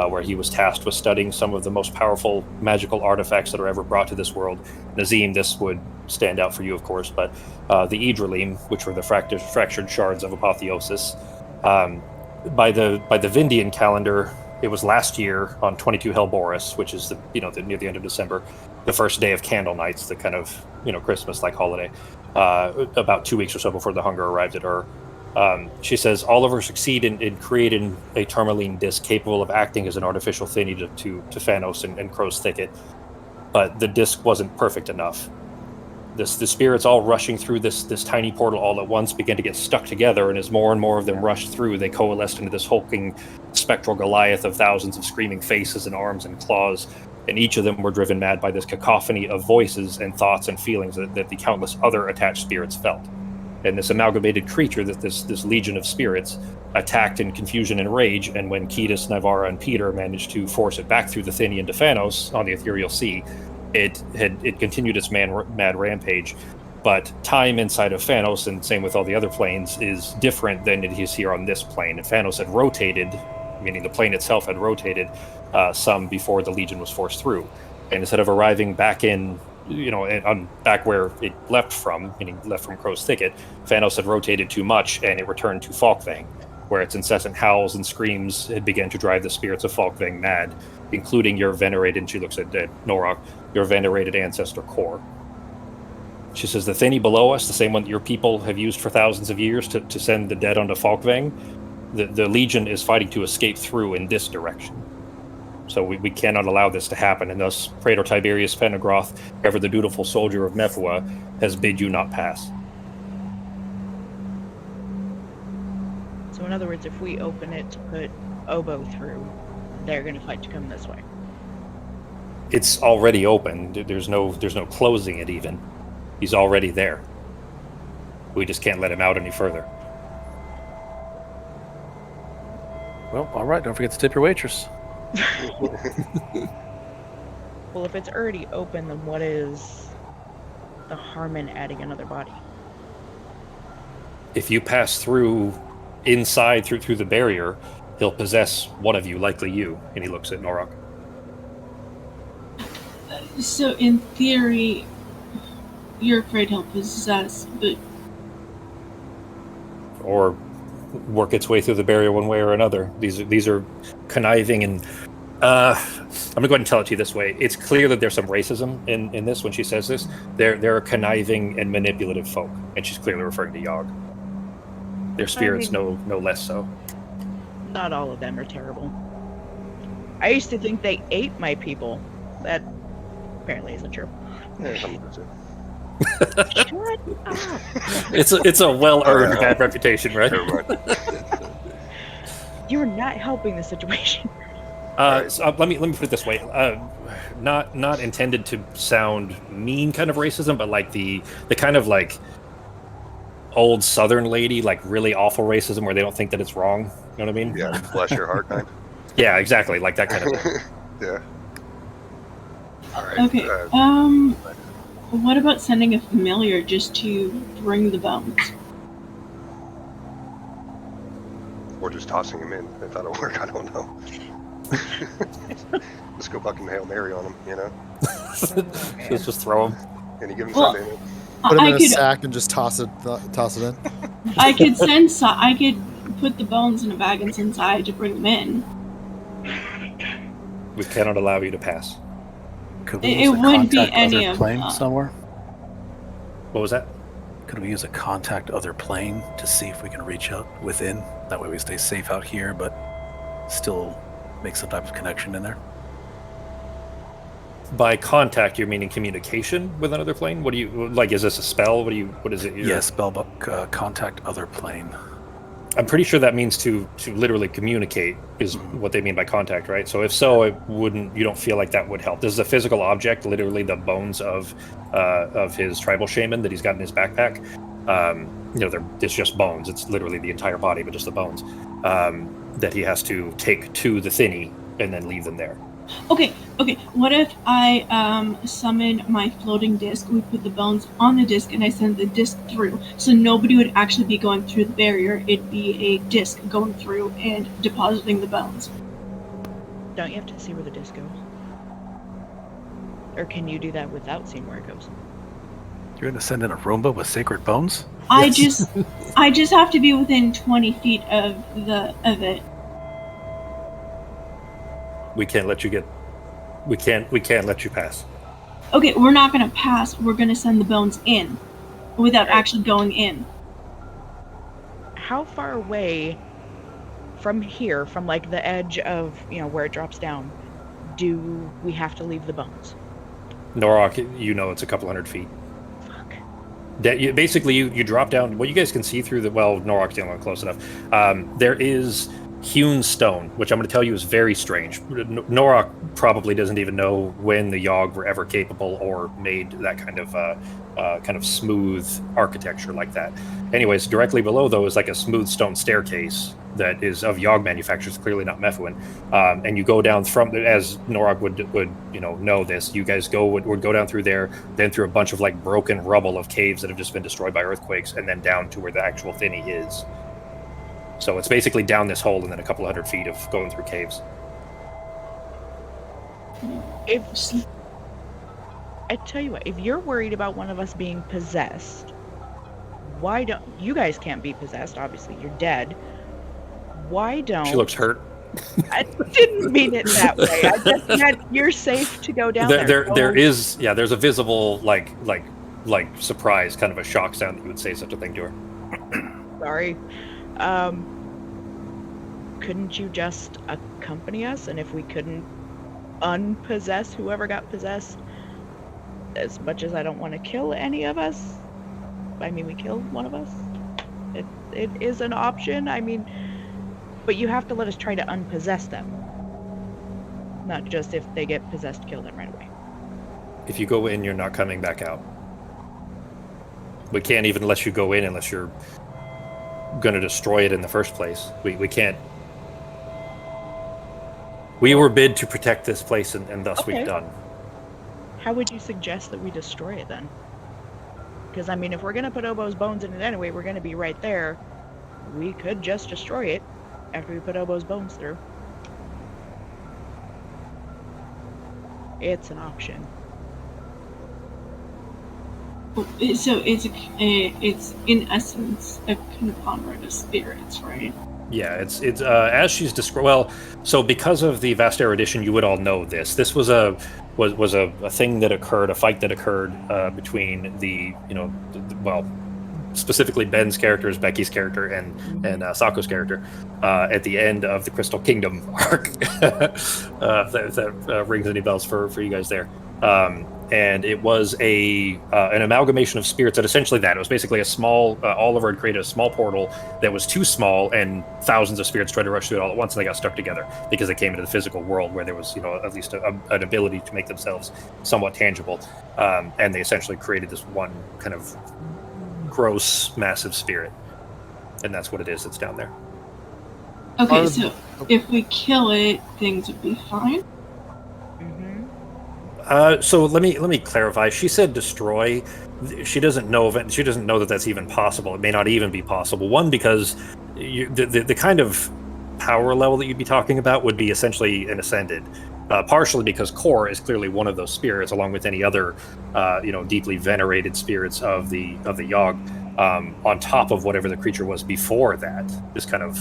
where he was tasked with studying some of the most powerful magical artifacts that are ever brought to this world. Nazim, this would stand out for you, of course, but the Idrilim, which were the fractured shards of Apotheosis. By the Vindian calendar, it was last year on 22 Helboris, which is near the end of December, the first day of Candle Nights, the kind of Christmas-like holiday, about 2 weeks or so before the hunger arrived at Ur. She says Oliver succeeded in creating a tourmaline disc capable of acting as an artificial thinny to Phanos and Crow's Thicket, but the disc wasn't perfect enough. The spirits all rushing through this tiny portal all at once began to get stuck together, and as more and more of them rushed through, they coalesced into this hulking spectral Goliath of thousands of screaming faces and arms and claws, and each of them were driven mad by this cacophony of voices and thoughts and feelings that the countless other attached spirits felt. And this amalgamated creature, that this legion of spirits, attacked in confusion and rage, and when Ketis, Nivara, and Peter managed to force it back through the Thinny into Phanos on the Ethereal Sea, it continued its mad rampage. But time inside of Phanos, and same with all the other planes, is different than it is here on this plane. And Phanos had rotated, meaning the plane itself had rotated some before the Legion was forced through. And instead of arriving back in, back where it left from, meaning left from Crow's Thicket, Phanos had rotated too much, and it returned to Falkvang, where its incessant howls and screams had begun to drive the spirits of Falkvang mad, including your venerated, and she looks at Norok, your venerated ancestor Kor. She says, the thinny below us, the same one that your people have used for thousands of years to send the dead onto Falkvang, the Legion is fighting to escape through in this direction. So we cannot allow this to happen, and thus Praetor Tiberius Penegroth, ever the dutiful soldier of Mephua, has bid you not pass. So in other words, if we open it to put Oboe through, they're going to fight to come this way. It's already open. There's no closing it even. He's already there. We just can't let him out any further. Well, all right. Don't forget to tip your waitress. Well, if it's already open, then what is the harm in adding another body? If you pass through inside through the barrier, he'll possess one of you, likely you. And he looks at Norok. So in theory, you're afraid he'll possess, but Or work its way through the barrier one way or another. These are conniving and I'm gonna go ahead and tell it to you this way. It's clear that there's some racism in this when she says this. They're a conniving and manipulative folk, and she's clearly referring to Yogg. Their spirits no less so. Not all of them are terrible. I used to think they ate my people. That apparently isn't true. Yeah, some of it too. Shut up. It's a well-earned bad reputation, right? Never mind. You're not helping the situation. So, let me put it this way. Not intended to sound mean kind of racism, but like the kind of like old Southern lady, like really awful racism where they don't think that it's wrong. You know what I mean? Yeah, bless your heart kind. Yeah, exactly. Like that kind of thing. Yeah. All right. okay. What about sending a familiar just to bring the bones? Or just tossing him in. If that'll work, I don't know. Let's go fucking Hail Mary on him, you know? just throw them. And you give him Well, something. Put him I in a could sack and just toss it in. I could put the bones in a bag and send Sai to bring them in. We cannot allow you to pass. Could we It use a wouldn't be contact any other of plane them. somewhere? What was that? Could we use a contact other plane to see if we can reach out within? That way we stay safe out here, but still make some type of connection in there. By contact, you're meaning communication with another plane? What do you like? Is this a spell? What is it? Yes, spellbook contact other plane. I'm pretty sure that means to literally communicate is what they mean by contact, right? So if so, you don't feel like that would help. This is a physical object, literally the bones of his tribal shaman that he's got in his backpack. It's just bones. It's literally the entire body, but just the bones that he has to take to the thinny and then leave them there. Okay. What if I summon my floating disc? We put the bones on the disc and I send the disc through, so nobody would actually be going through the barrier. It'd be a disc going through and depositing the bones. Don't you have to see where the disc goes? Or can you do that without seeing where it goes? You're gonna send in a Roomba with sacred bones? I just have to be within 20 feet of it. We can't let you get. We can't let you pass. Okay, we're not gonna pass. We're gonna send the bones in, without actually going in. How far away from here, from like the edge of where it drops down, do we have to leave the bones? Norok, it's a couple hundred feet. Fuck. Basically, you drop down. What you guys can see through the Norok's not close enough. There is hewn stone, which I'm going to tell you is very strange. Norok probably doesn't even know when the Yogg were ever capable or made that kind of smooth architecture like that. Anyways, directly below though is like a smooth stone staircase that is of Yogg manufacturers, clearly not Mephuan. And you go down from, as Norok would know this, you guys would go down through there, then through a bunch of like broken rubble of caves that have just been destroyed by earthquakes, and then down to where the actual thinny is. So it's basically down this hole and then a couple hundred feet of going through caves. I tell you what, if you're worried about one of us being possessed, why don't you guys can't be possessed? Obviously, you're dead. Why don't? She looks hurt. I didn't mean it that way. I just meant you're safe to go down there. There's a visible like like surprise, kind of a shock sound that you would say such a thing to her. Sorry. Couldn't you just accompany us? And if we couldn't unpossess whoever got possessed, as much as I don't want to kill any of us, I mean, we killed one of us. It is an option. I mean, but you have to let us try to unpossess them. Not just if they get possessed, kill them right away. If you go in, you're not coming back out. We can't even let you go in unless you're going to destroy it in the first place. We can't. We were bid to protect this place, and thus Okay. we've done. How would you suggest that we destroy it then? Because, I mean, if we're going to put Obo's bones in it anyway, we're going to be right there. We could just destroy it after we put Obo's bones through. It's an option. So it's in essence a conglomerate of spirits, right? Yeah, it's as she's described. Well, so because of the vast erudition, you would all know this. This was a thing that occurred, a fight that occurred between specifically Ben's characters, Becky's character, and Sako's character at the end of the Crystal Kingdom arc. If that rings any bells for you guys there. And it was an amalgamation of spirits that essentially that. It was basically a small, Oliver had created a small portal that was too small, and thousands of spirits tried to rush through it all at once, and they got stuck together because they came into the physical world where there was, at least an ability to make themselves somewhat tangible. And they essentially created this one kind of gross, massive spirit. And that's what it is that's down there. Okay, so if we kill it, things would be fine. So let me clarify. She said destroy. She doesn't know that that's even possible. It may not even be possible. One, because the kind of power level that you'd be talking about would be essentially an ascended. Partially because Kor is clearly one of those spirits, along with any other, deeply venerated spirits of the Yogg. On top of whatever the creature was before that, this kind of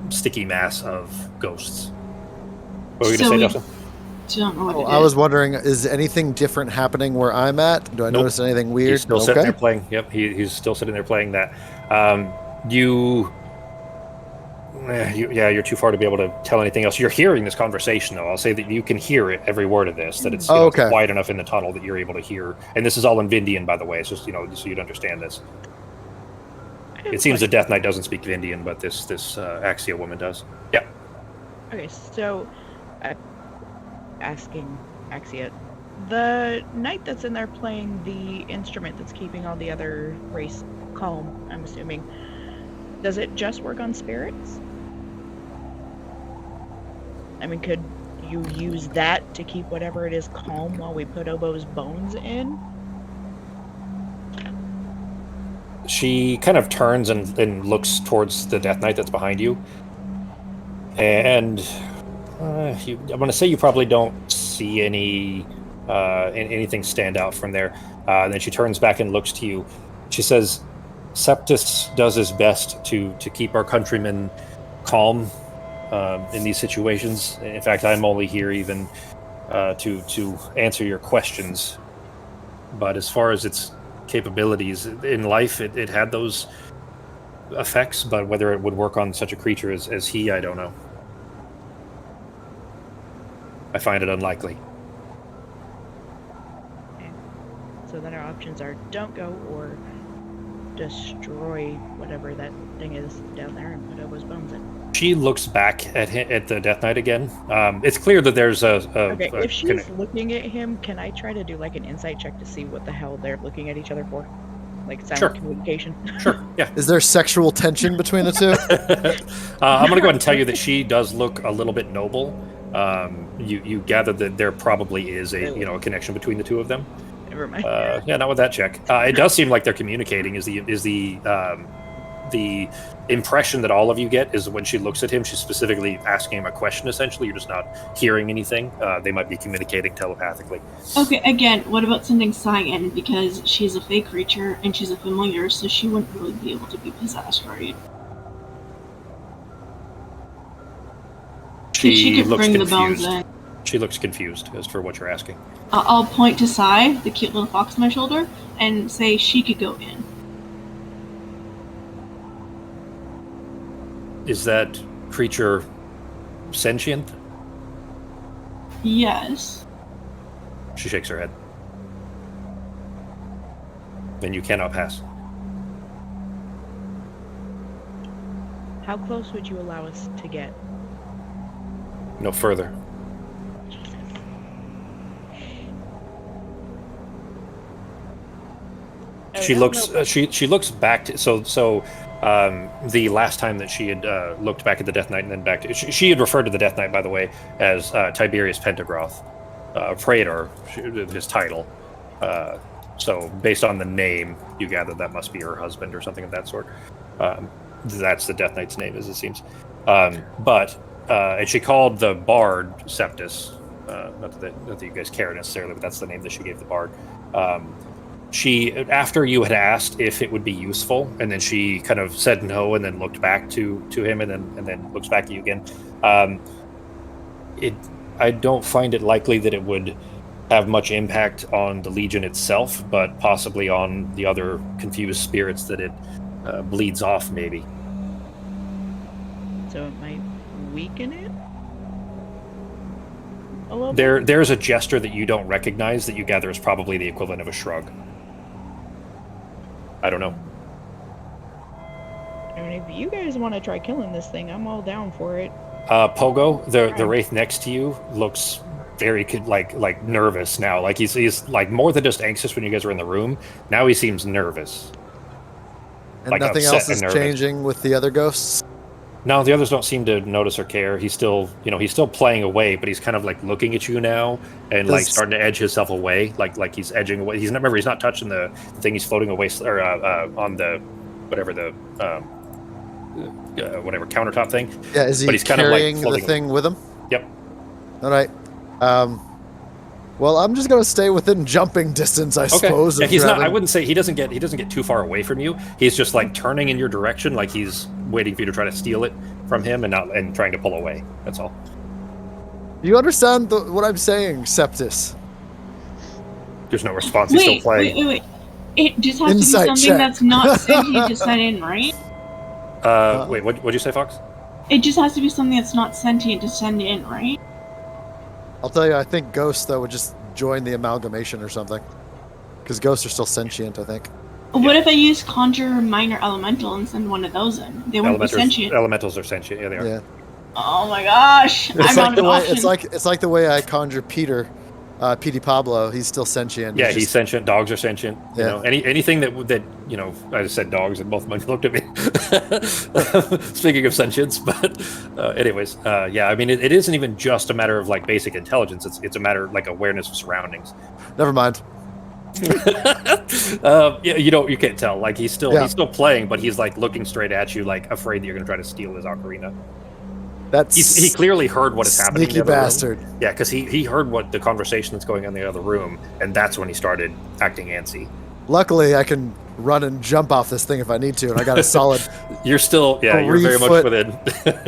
sticky mass of ghosts. What were you going to say, Justin? Don't know what it I is. was wondering, is anything different happening where I'm at? Do I notice anything weird? He's still sitting there playing. Yep, he's still sitting there playing that. You're too far to be able to tell anything else. You're hearing this conversation, though. I'll say that you can hear it, every word of this. That it's it's quiet enough in the tunnel that you're able to hear. And this is all in Vindian, by the way. It's just so you'd understand this. It seems the Death Knight doesn't speak Vindian, but this Axia woman does. Yeah. Okay, so asking Axia, the knight that's in there playing the instrument that's keeping all the other race calm, I'm assuming, does it just work on spirits? I mean, could you use that to keep whatever it is calm while we put Obo's bones in? She kind of turns and looks towards the Death Knight that's behind you. And I'm going to say you probably don't see anything stand out from there. Then she turns back and looks to you. She says, Septus does his best to keep our countrymen calm in these situations. In fact, I'm only here even to answer your questions. But as far as its capabilities in life, it had those effects, but whether it would work on such a creature as he, I don't know. I find it unlikely. Okay. So then our options are don't go or destroy whatever that thing is down there and put Obo's bones in. She looks back at the Death Knight again. It's clear that there's if she's looking at him, can I try to do like an insight check to see what the hell they're looking at each other for? Like silent communication? Sure, yeah. Is there sexual tension between the two? I'm going to go ahead and tell you that she does look a little bit noble. You gather that there probably is a connection between the two of them. Never mind. Yeah, not with that check. It does seem like they're communicating. Is the impression that all of you get is when she looks at him, she's specifically asking him a question. Essentially, you're just not hearing anything. They might be communicating telepathically. Okay, again, what about sending Cyan? Because she's a fake creature and she's a familiar, so she wouldn't really be able to be possessed, right? She could looks bring confused. the bones in. She looks confused as for what you're asking. I'll point to Sai, the cute little fox on my shoulder, and say she could go in. Is that creature sentient? Yes. She shakes her head. Then you cannot pass. How close would you allow us to get? No further. She looks. She looks back to the last time that she had looked back at the Death Knight and then back to she had referred to the Death Knight, by the way, as Tiberius Pentagroth, Praetor, his title. So based on the name, you gather that must be her husband or something of that sort. That's the Death Knight's name, as it seems. And she called the Bard Septus. Not that you guys care necessarily, but that's the name that she gave the Bard. She, after you had asked if it would be useful, and then she kind of said no, and then looked back to him, and then looks back at you again. I don't find it likely that it would have much impact on the Legion itself, but possibly on the other confused spirits that it bleeds off, maybe. So it might weaken it a little There's a gesture that you don't recognize that you gather is probably the equivalent of a shrug. I don't know. I mean, if you guys want to try killing this thing, I'm all down for it. Pogo, the wraith next to you, looks very like nervous now. Like he's like more than just anxious when you guys are in the room. Now he seems nervous. And like nothing else is changing with the other ghosts? No, the others don't seem to notice or care. He's still, he's still playing away, but he's kind of like looking at you now and like starting to edge himself away, like he's edging away. He's not touching the thing. He's floating away or on the whatever countertop thing. Yeah, is he but he's carrying kind of like the thing with him? Yep. All right. Well, I'm just gonna stay within jumping distance, I suppose. Yeah, he's not. I wouldn't say he doesn't get too far away from you. He's just like turning in your direction, like he's waiting for you to try to steal it from him and trying to pull away. That's all. You understand what I'm saying, Septus? There's no response. He's still playing. Wait. It just has Insight to be something check. that's not sentient to send in, right? Wait, what'd you say, Fox? It just has to be something that's not sentient to send in, right? I'll tell you, I think ghosts, though, would just join the amalgamation or something. Because ghosts are still sentient, I think. What if I use Conjure Minor Elemental and send one of those in? They wouldn't be sentient. Elementals are sentient, yeah, they are. Yeah. Oh my gosh! It's like the way I conjure Peter, Petey Pablo. He's still sentient. Yeah, he's sentient. Dogs are sentient. Yeah. You know, anything that I just said dogs, and both of them looked at me. Speaking of sentience, but anyways, yeah. I mean, it isn't even just a matter of like basic intelligence. It's a matter of like awareness of surroundings. Never mind. Yeah, you can't tell. Like he's still playing, but he's like looking straight at you, like afraid that you're gonna try to steal his ocarina. He clearly heard what is happening. Sneaky bastard. Room. Yeah, because he heard what the conversation that's going on in the other room, and that's when he started acting antsy. Luckily, I can run and jump off this thing if I need to, and I got a solid. You're still, you're very much within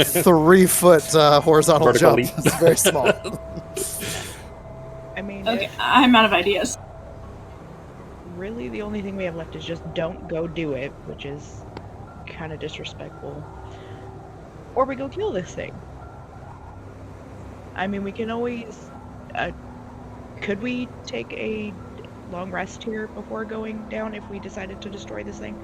3 foot horizontal vertical jump. leap. It's very small. I mean, Okay, I'm out of ideas. Really, the only thing we have left is just don't go do it, which is kind of disrespectful. Or we go kill this thing. I mean, we can always... could we take a long rest here before going down if we decided to destroy this thing?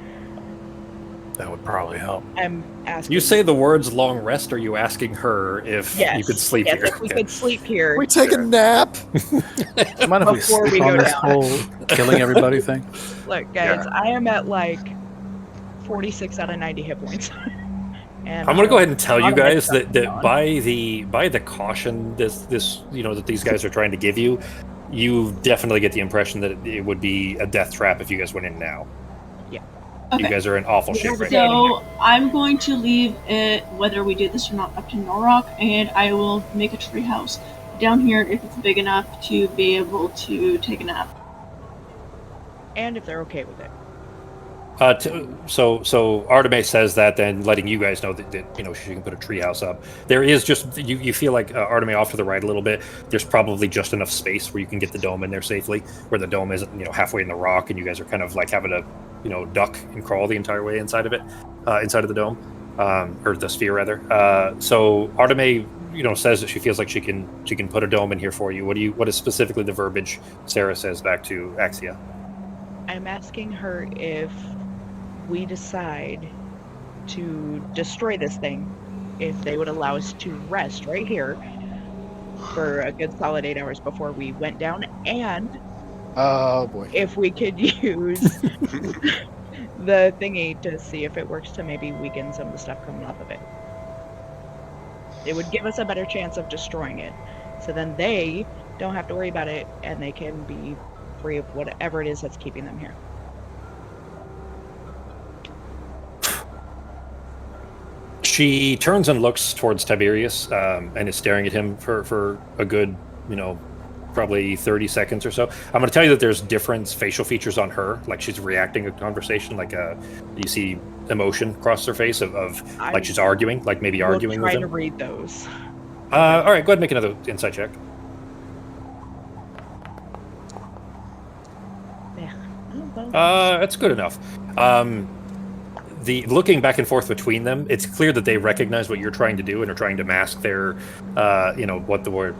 That would probably help. I'm asking... You say the words long rest, or are you asking her if you could sleep here? If we could sleep here. We take a nap. Mind if we Before sleep we on go this down. whole killing everybody thing? Look, guys, I am at like 46 out of 90 hit points. And I'm gonna go ahead and tell you guys that on. by the caution this that these guys are trying to give you, you definitely get the impression that it would be a death trap if you guys went in now. Yeah. Okay. You guys are in awful shape right now. So I'm going to leave it, whether we do this or not, up to Norok, and I will make a tree house down here if it's big enough to be able to take a nap. And if they're okay with it. So Artemis says that, then letting you guys know that she can put a treehouse up. There is just you feel like Artemis off to the right a little bit. There's probably just enough space where you can get the dome in there safely, where the dome isn't halfway in the rock, and you guys are kind of like having to duck and crawl the entire way inside of it, inside of the dome, or the sphere rather. So Artemis says that she feels like she can put a dome in here for you. What is specifically the verbiage Sarah says back to Axia? I'm asking her if we decide to destroy this thing, if they would allow us to rest right here for a good solid 8 hours before we went down, and oh boy, if we could use the thingy to see if it works to maybe weaken some of the stuff coming off of it. It would give us a better chance of destroying it, so then they don't have to worry about it, and they can be free of whatever it is that's keeping them here. She turns and looks towards Tiberius, and is staring at him for a good, probably 30 seconds or so. I'm going to tell you that there's different facial features on her, like she's reacting to conversation, like you see emotion across her face of like she's arguing, like maybe arguing with him. Try to read those. All right, go ahead and make another insight check. That's good enough. The looking back and forth between them, it's clear that they recognize what you're trying to do and are trying to mask their, what the word,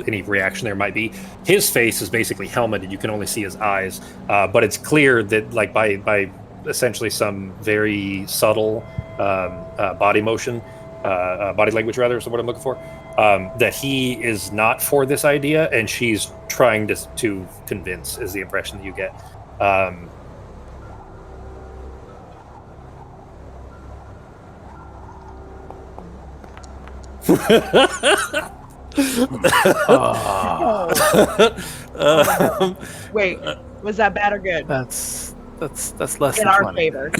any reaction there might be. His face is basically helmeted; you can only see his eyes, but it's clear that, like by essentially some very subtle body motion, body language rather, is what I'm looking for, that he is not for this idea, and she's trying to convince, is the impression that you get. Wait, was that bad or good? That's less in than our 20. favor.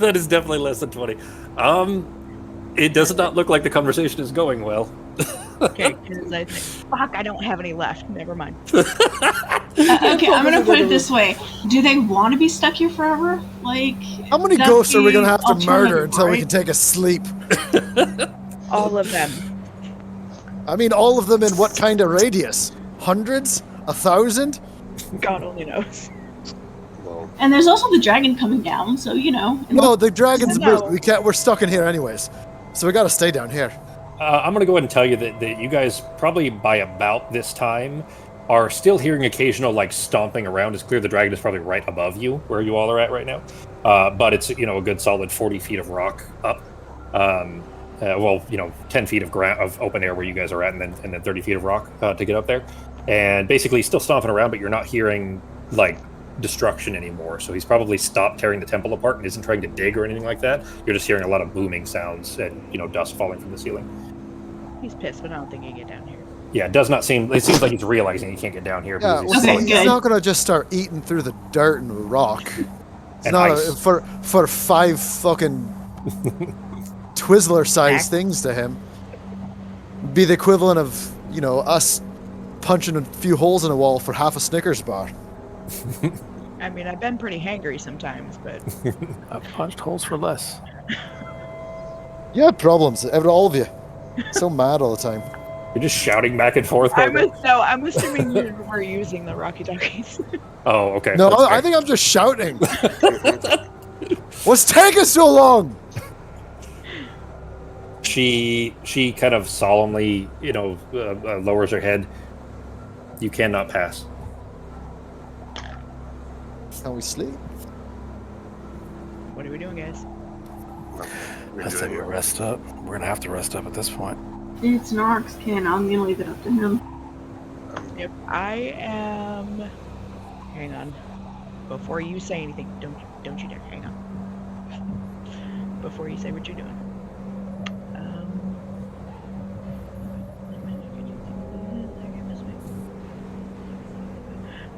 That is definitely less than 20. It does not look like the conversation is going well. Okay, because I think, fuck, I don't have any left. Never mind. Okay, I'm gonna put it this way: do they want to be stuck here forever? Like, how many that's ghosts are we the gonna have to murder alternative, until we right? can take a sleep? All of them. I mean, all of them in what kind of radius? Hundreds? 1,000? God only knows. Well, And there's also the dragon coming down, so No, the dragon's No. moved. We can't. We're stuck in here anyways, so we gotta stay down here. I'm going to go ahead and tell you that you guys probably by about this time are still hearing occasional like stomping around. It's clear the dragon is probably right above you where you all are at right now, but it's a good solid 40 feet of rock up. 10 feet of open air where you guys are at, and then 30 feet of rock to get up there. And basically still stomping around, but you're not hearing like destruction anymore. So he's probably stopped tearing the temple apart and isn't trying to dig or anything like that. You're just hearing a lot of booming sounds and dust falling from the ceiling. He's pissed, but I don't think he can get down here. Yeah, it does not seem. It seems like he's realizing he can't get down here. Yeah, Because well, he's Okay, he's good. not gonna just start eating through the dirt and rock. It's And not ice. for 5 fucking Twizzler-sized things to him. Be the equivalent of us punching a few holes in a wall for half a Snickers bar. I mean, I've been pretty hangry sometimes, but I've punched holes for less. You have problems, all of you. So mad all the time. You're just shouting back and forth. I'm assuming you were using the Rocky Talkies. Oh, okay. No, That's I fair. think I'm just shouting. What's taking so long? She kind of solemnly, lowers her head. You cannot pass. Can we sleep? What are we doing, guys? I say we rest up. We're gonna have to rest up at this point. It's Nark's can. I'm gonna leave it up to him. If I am, hang on. Before you say anything, don't you dare. Hang on. Before you say what you're doing.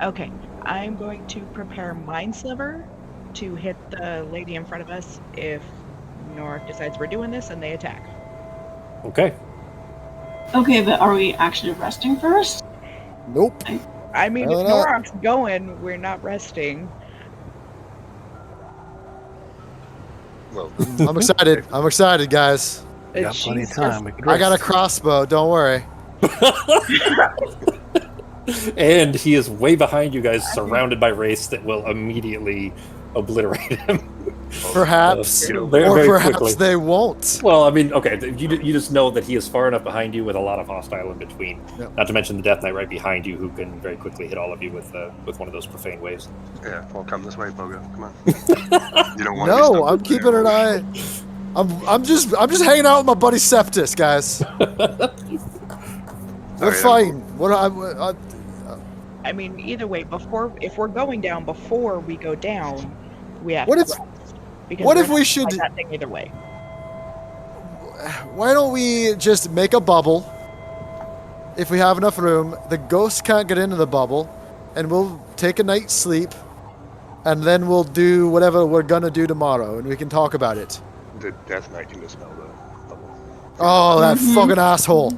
Okay, I'm going to prepare Mind Sliver to hit the lady in front of us if Norik decides we're doing this and they attack. Okay. Okay, but are we actually resting first? Nope. I mean, Well, if no. Norok's going, we're not resting. Well, I'm excited. I'm excited, guys. We got plenty of She's time. We could I got a rest. crossbow. Don't worry. And he is way behind you guys, surrounded by wraiths that will immediately obliterate him. Perhaps, You know, very, or very perhaps quickly. they won't. Well, I mean, okay, you just know that he is far enough behind you with a lot of hostile in between. Yep. Not to mention the Death Knight right behind you, who can very quickly hit all of you with one of those profane waves. yeah, well, come this way, Pogo. Come on. You don't want to be No, stuck I'm over keeping there. an eye. I'm just hanging out with my buddy Septus, guys. We're Okay, fine. What I mean, either way, if we're going down before we go down, we have What to if- rest. Because what we're if not we gonna should- fight that thing either way? Why don't we just make a bubble? If we have enough room, the ghost can't get into the bubble, and we'll take a night's sleep, and then we'll do whatever we're gonna do tomorrow, and we can talk about it. The Death Knight can dispel the bubble. Oh, that Mhm. fucking asshole!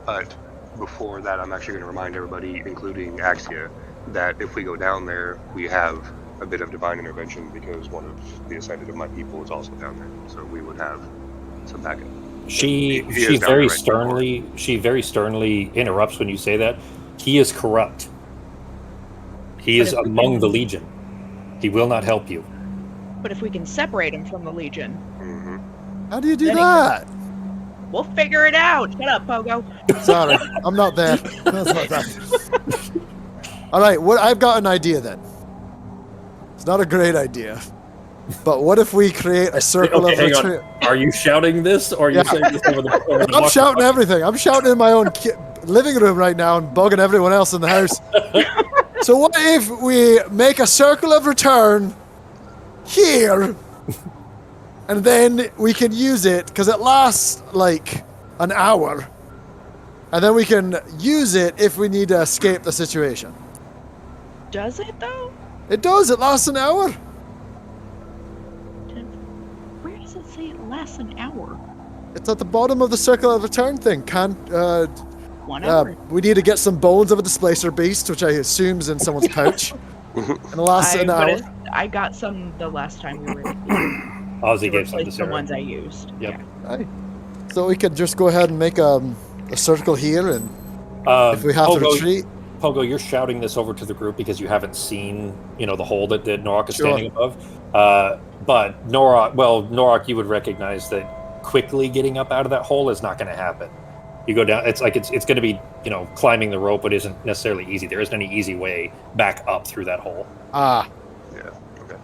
But before that, I'm actually going to remind everybody, including Axia, that if we go down there, we have a bit of divine intervention because one of the ascended of my people is also down there. So we would have some backup. She He is down very there right sternly interrupts when you say that. He is corrupt. He But is if we among can- the Legion. He will not help you. But if we can separate him from the Legion, Mm-hmm. How do you do Then he that? we'll figure it out. Shut up, Pogo. Sorry, I'm not there. That's not that. All right, I've got an idea then. It's not a great idea, but what if we create a circle Okay, of hang on. retreat? Are you shouting this, or are you Yeah. saying this over the I'm shouting everything. I'm shouting in my own living room right now and bugging everyone else in the house. So what if we make a circle of return here, and then we can use it because it lasts like an hour, and then we can use it if we need to escape the situation. Does it though? It does. It lasts an hour. Where does it say it lasts an hour? It's at the bottom of the circle of return thing. Can't. 1 hour. We need to get some bones of a displacer beast, which I assume is in someo's pouch, and it lasts an hour. I got some the last time we were Ozzy to gave some to replace the Sarah. ones I used. Yep. Aye. So we could just go ahead and make a circle here, and if we have to retreat, Pogo, you're shouting this over to the group because you haven't seen, the hole that Norok is Sure. standing above. But Norok, you would recognize that quickly getting up out of that hole is not going to happen. You go down, it's going to be, climbing the rope, but isn't necessarily easy. There isn't any easy way back up through that hole. Yeah. Okay.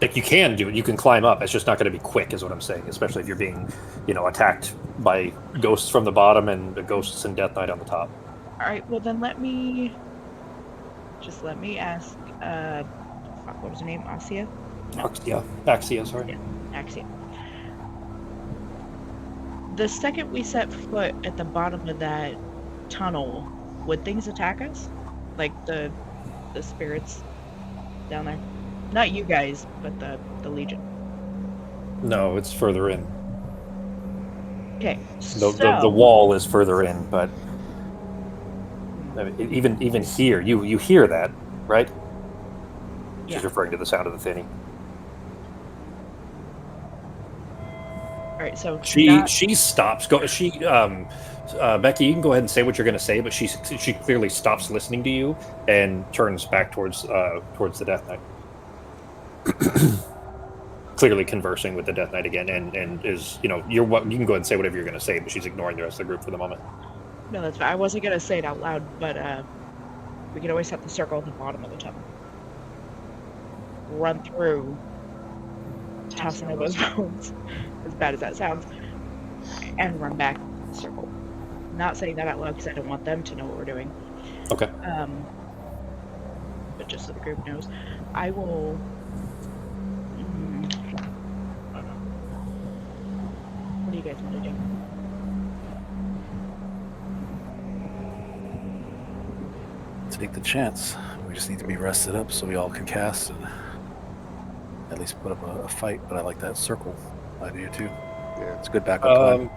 Like, you can do it, you can climb up. It's just not going to be quick, is what I'm saying. Especially if you're being, attacked by ghosts from the bottom and the ghosts and Death Knight on the top. All right. Well, then let me ask. What was her name? Axia. Axia, sorry. Axia. The second we set foot at the bottom of that tunnel, would things attack us? Like the spirits down there? Not you guys, but the Legion. No, it's further in. Okay. The wall is further in, but I mean, even here, you hear that, right? She's Yeah. referring to the sound of the thinning. All right. So She stops. Becky, you can go ahead and say what you're going to say, but she clearly stops listening to you and turns back towards the Death Knight. Clearly conversing with the Death Knight again, and is you can go ahead and say whatever you're going to say, but she's ignoring the rest of the group for the moment. No, that's fine. I wasn't gonna say it out loud, but we could always set the circle at the bottom of the tunnel. Run through, toss some of those bones, as bad as that sounds, and run back in the circle. Not saying that out loud because I don't want them to know what we're doing. Okay. But just so the group knows, I will. What do you guys want to do? Take the chance. We just need to be rested up so we all can cast and at least put up a fight. But I like that circle idea too. Yeah. It's a good backup plan.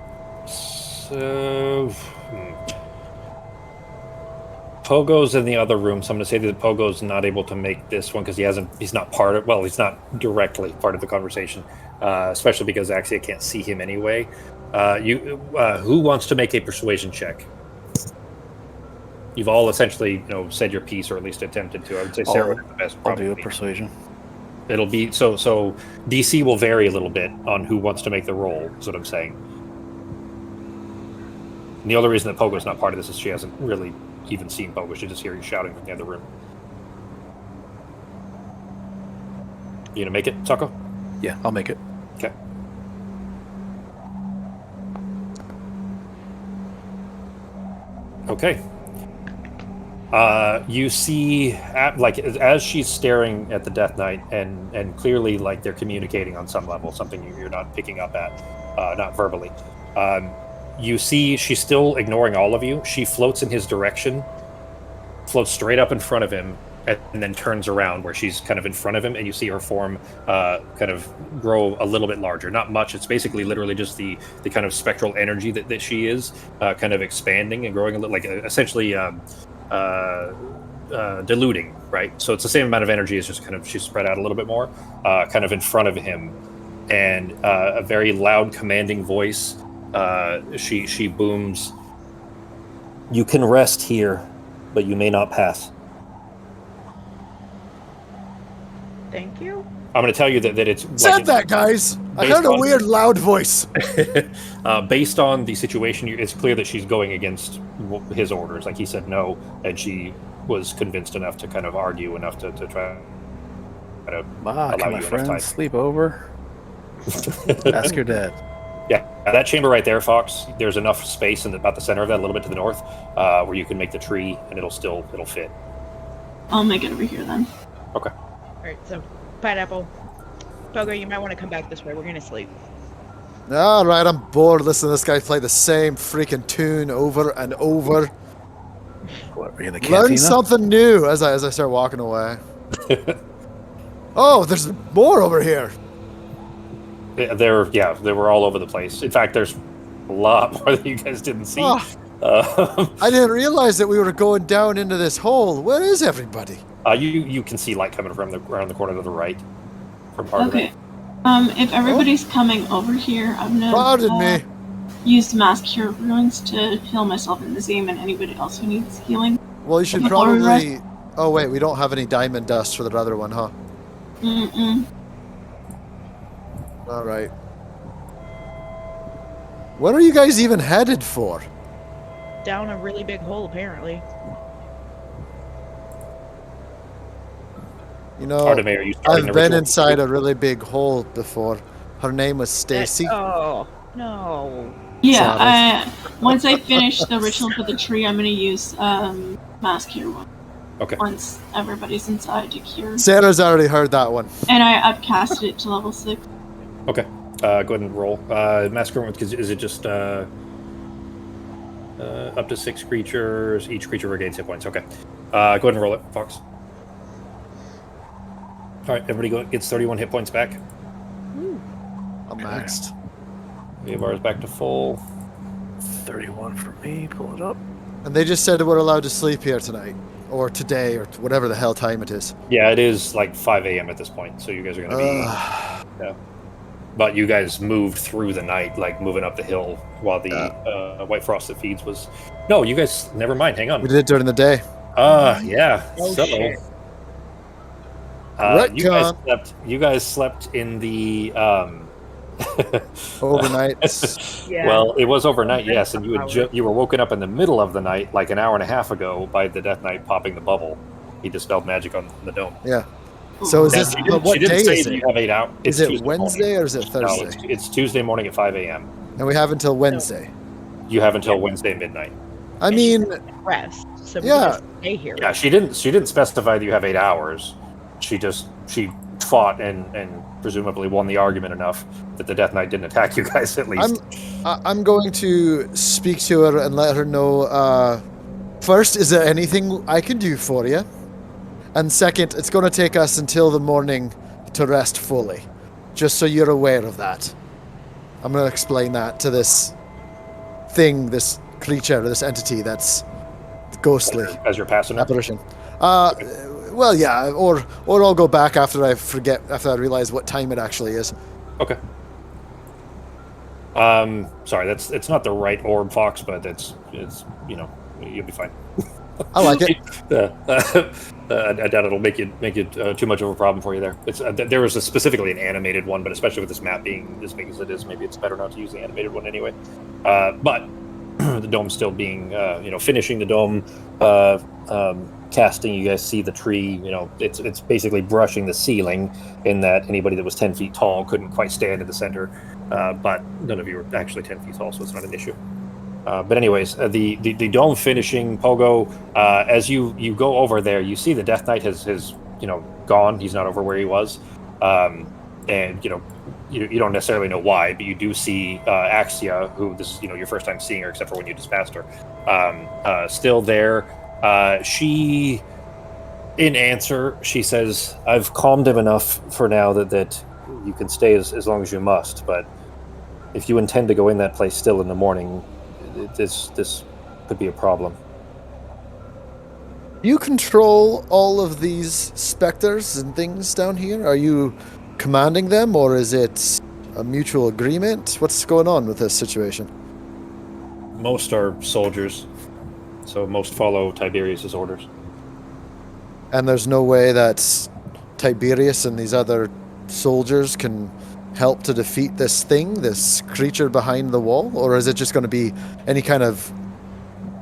So, Pogo's in the other room, so I'm going to say that Pogo's not able to make this one because he's not part of, well, he's not directly part of the conversation, especially because Axia can't see him anyway. Who wants to make a persuasion check? You've all essentially, said your piece, or at least attempted to. I would say Sarah would have the best. I'll do a persuasion. It'll be so DC will vary a little bit on who wants to make the roll, is what I'm saying. And the only reason that Pogo's not part of this is she hasn't really even seen Pogo. She just hears you shouting from the other room. You gonna make it, Sako? Yeah, I'll make it. Okay. Okay. You see, as she's staring at the Death Knight, and clearly, like, they're communicating on some level, something you're not picking up at, not verbally. You see she's still ignoring all of you. She floats in his direction, floats straight up in front of him, and then turns around where she's kind of in front of him, and you see her form kind of grow a little bit larger. Not much. It's basically literally just the kind of spectral energy that she is kind of expanding and growing a little, like essentially diluting, right? So it's the same amount of energy. It's just kind of she's spread out a little bit more, kind of in front of him, and a very loud, commanding voice. She booms, "You can rest here, but you may not pass." Thank you. I'm going to tell you that it's... Said that, guys! I heard a weird, loud voice. Based on the situation, it's clear that she's going against his orders. Like, he said no, and she was convinced enough to kind of argue enough to try to allow can you my friends time. sleep over? Ask your dad. Yeah, that chamber right there, Fox, there's enough space in about the center of that, a little bit to the north, where you can make the tree, and it'll fit. I'll make it over here then. Okay. All right, so Pineapple, Pogo, you might want to come back this way. We're gonna sleep. All right, I'm bored listening to this guy play the same freaking tune over and over. What, are you in the cantina? Learn something new as I start walking away. Oh, there's more over here. They were all over the place. In fact, there's a lot more that you guys didn't see. Oh, I didn't realize that we were going down into this hole. Where is everybody? You can see light coming from around the corner to the right. From part of it. If everybody's coming over here, I'm gonna Pardon me. use the Mass Cure Runes to heal myself and Nazim and anybody else who needs healing. Well, you should Before we probably... Oh, wait, we don't have any diamond dust for the other one, huh? Mm-mm. All right. What are you guys even headed for? Down a really big hole, apparently. You know, Artemir, are you starting I've the been ritual? inside a really big hole before. Her name was Stacy. Oh, no. Yeah, once I finish the ritual for the tree, I'm gonna use Mass Cure one. Okay. Once everybody's inside to cure. Sarah's already heard that one. And I upcasted it to level 6. Okay. Go ahead and roll. Massacre, is it just up to 6 creatures? Each creature regains hit points. Okay. Go ahead and roll it, Fox. All right, everybody gets 31 hit points back. I'm maxed. We have ours back to full. 31 for me. Pull it up. And they just said we're allowed to sleep here tonight. Or today, or whatever the hell time it is. Yeah, it is like 5 a.m. at this point, so you guys are going to be... Yeah. But you guys moved through the night, like moving up the hill, while the White Frosted Feeds was... No, you guys... Never mind, hang on. We did it during the day. Yeah. Oh, so... shit. You guys slept in the... Overnight. Yeah. Well, it was overnight, yes, and you were woken up in the middle of the night, like an hour and a half ago, by the Death Knight popping the bubble. He dispelled magic on the dome. Yeah. So is this... What day is it? You have 8 hours. Is it Wednesday or is it Thursday? No, it's Tuesday morning at 5 a.m. And we have until Wednesday. You have until Wednesday midnight. I mean... Rest. So Yeah. we stay here. Yeah, she didn't specify that you have 8 hours. She fought and presumably won the argument enough that the Death Knight didn't attack you guys at least. I'm going to speak to her and let her know, first, is there anything I can do for you? And second, it's going to take us until the morning to rest fully. Just so you're aware of that. I'm going to explain that to this thing, this creature, this entity that's ghostly as you're passing her. apparition. Well, yeah, or I'll go back after I realize what time it actually is. Okay. Sorry, it's not the right orb, Fox, but it's you'll be fine. I like it. I doubt it'll make it too much of a problem for you there. It's there was specifically an animated one, but especially with this map being as big as it is, maybe it's better not to use the animated one anyway. But the dome still being, finishing the dome, casting. You guys see the tree. It's basically brushing the ceiling. In that anybody that was 10 feet tall couldn't quite stand in the center, but none of you are actually 10 feet tall, so it's not an issue. But anyways, the dome finishing, Pogo, as you go over there, you see the Death Knight has gone. He's not over where he was, and you don't necessarily know why, but you do see Axia, who this is your first time seeing her, except for when you just passed her, still there. She, in answer, she says, "I've calmed him enough for now that you can stay as long as you must, but if you intend to go in that place still in the morning, this could be a problem." Do you control all of these specters and things down here? Are you commanding them, or is it a mutual agreement? What's going on with this situation? Most are soldiers, so most follow Tiberius's orders. And there's no way that Tiberius and these other soldiers can help to defeat this creature behind the wall? Or is it just going to be any kind of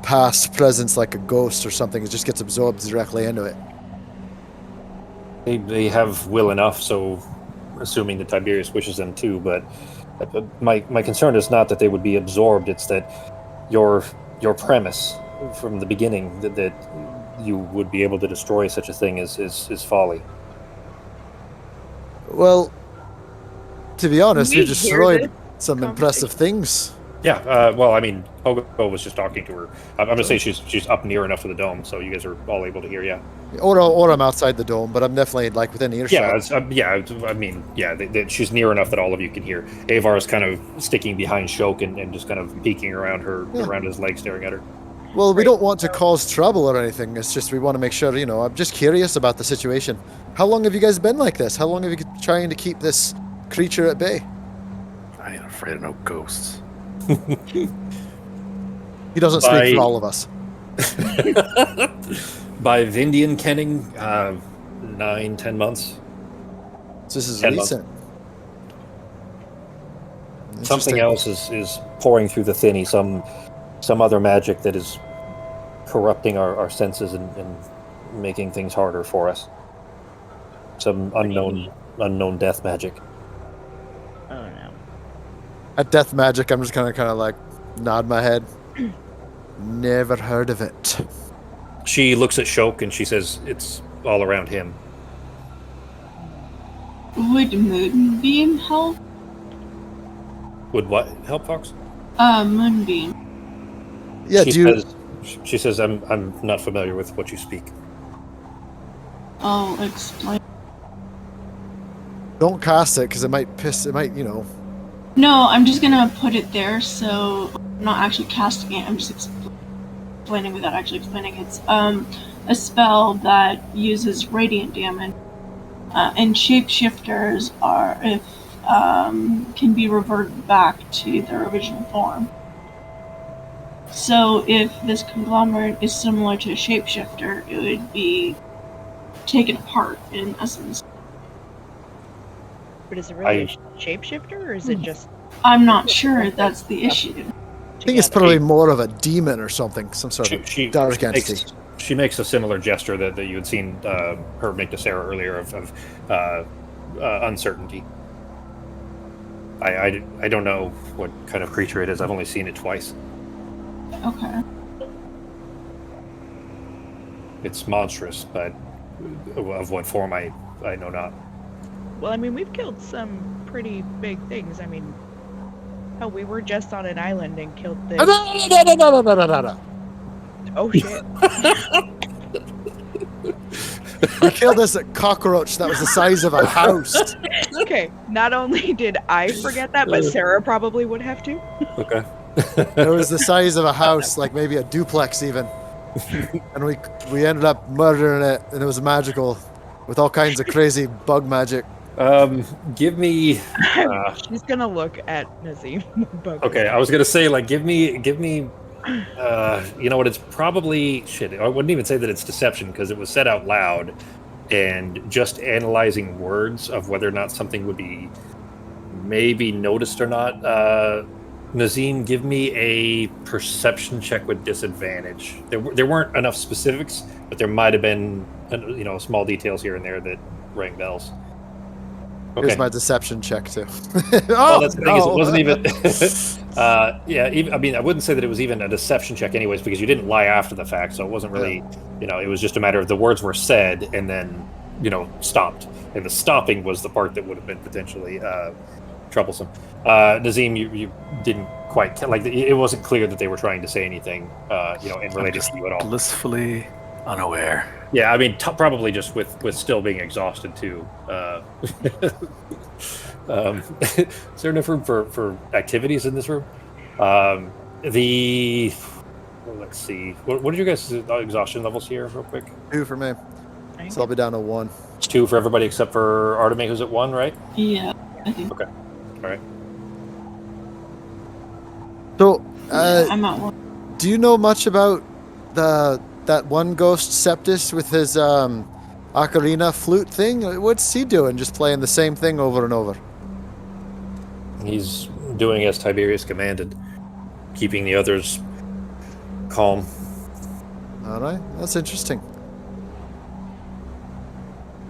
past presence like a ghost or something? It just gets absorbed directly into it. They have will enough, so assuming that Tiberius wishes them to, but my concern is not that they would be absorbed, it's that your premise from the beginning that you would be able to destroy such a thing is folly. Well, to be honest, you destroyed some impressive things. Yeah, well, I mean, Pogo was just talking to her. I'm going to say she's up near enough to the dome, so you guys are all able to hear, yeah. Or I'm outside the dome, but I'm definitely, within earshot. She's near enough that all of you can hear. Avar is kind of sticking behind Shoke and just kind of peeking around around his leg, staring at her. Well, we don't want to cause trouble or anything. It's just we want to make sure, I'm just curious about the situation. How long have you guys been like this? How long have you been trying to keep this creature at bay? I ain't afraid of no ghosts. He doesn't speak for all of us. By Vindian kenning, 9-10 months. So this is 10 recent. Something else is pouring through the thinny. Some other magic that is corrupting our senses and making things harder for us. Some unknown death magic. Oh no. At death magic, I'm just kind of nod my head. Never heard of it. She looks at Shoke and she says, "It's all around him." Would Moonbeam help? Would what help, Fox? Moonbeam. Yeah, she says, I'm not familiar with what you speak. I'll explain. Don't cast it, because it might. No, I'm just gonna put it there, so I'm not actually casting it, I'm just explaining without actually explaining. It's a spell that uses radiant damage, and shapeshifters can be reverted back to their original form. So if this conglomerate is similar to a shapeshifter, it would be taken apart in essence. But is it really a shapeshifter, or is it just... I'm not sure, that's the issue. I think it's probably more of a demon or something, some sort of dark entity. She makes a similar gesture that you had seen her make to Sarah earlier of uncertainty. I don't know what kind of creature it is. I've only seen it twice. Okay. It's monstrous, but of what form I know not. Well, I mean, we've killed some pretty big things. I mean, we were just on an island and killed this. No. Oh shit! We killed this cockroach that was the size of a house. Okay, not only did I forget that, but Sarah probably would have too. Okay. It was the size of a house, like maybe a duplex even. And we ended up murdering it, and it was magical, with all kinds of crazy bug magic. Give me. She's gonna look at Nazim. Okay, I was gonna say like give me. You know what? It's probably shit. I wouldn't even say that it's deception because it was said out loud, and just analyzing words of whether or not something would be maybe noticed or not. Nazim, give me a perception check with disadvantage. There weren't enough specifics, but there might have been small details here and there that rang bells. Okay. Here's my deception check too. Oh, that's the thing is it wasn't even. I mean, I wouldn't say that it was even a deception check, anyways, because you didn't lie after the fact, so it wasn't really. It was just a matter of the words were said and then stopped, and the stopping was the part that would have been potentially troublesome. Nazim, you didn't quite it wasn't clear that they were trying to say anything, in related to you at all. Blissfully unaware. Yeah, I mean, probably just with still being exhausted too. Is there enough room for activities in this room? Let's see. What are you guys' exhaustion levels here, real quick? 2 for me, so I'll be down to 1. It's 2 for everybody except for Arteme, who's at 1, right? Yeah, I think. Okay. All right. So, I'm at 1. do you know much about that one ghost Septus with his ocarina flute thing? What's he doing? Just playing the same thing over and over? He's doing as Tiberius commanded, keeping the others calm. All right, that's interesting.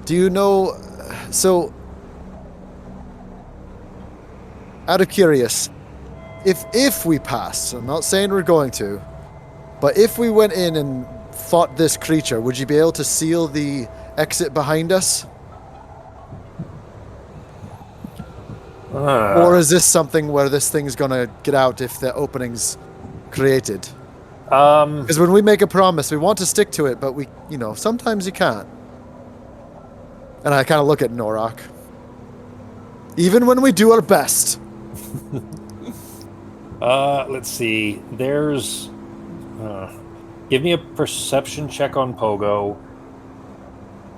Do you know? So, out of curious, if we pass, I'm not saying we're going to, but if we went in and fought this creature, would you be able to seal the exit behind us? Or is this something where this thing's gonna get out if the opening's created? Because when we make a promise, we want to stick to it, but we, sometimes you can't. And I kind of look at Norak. Even when we do our best. Let's see. There's. Give me a perception check on Pogo.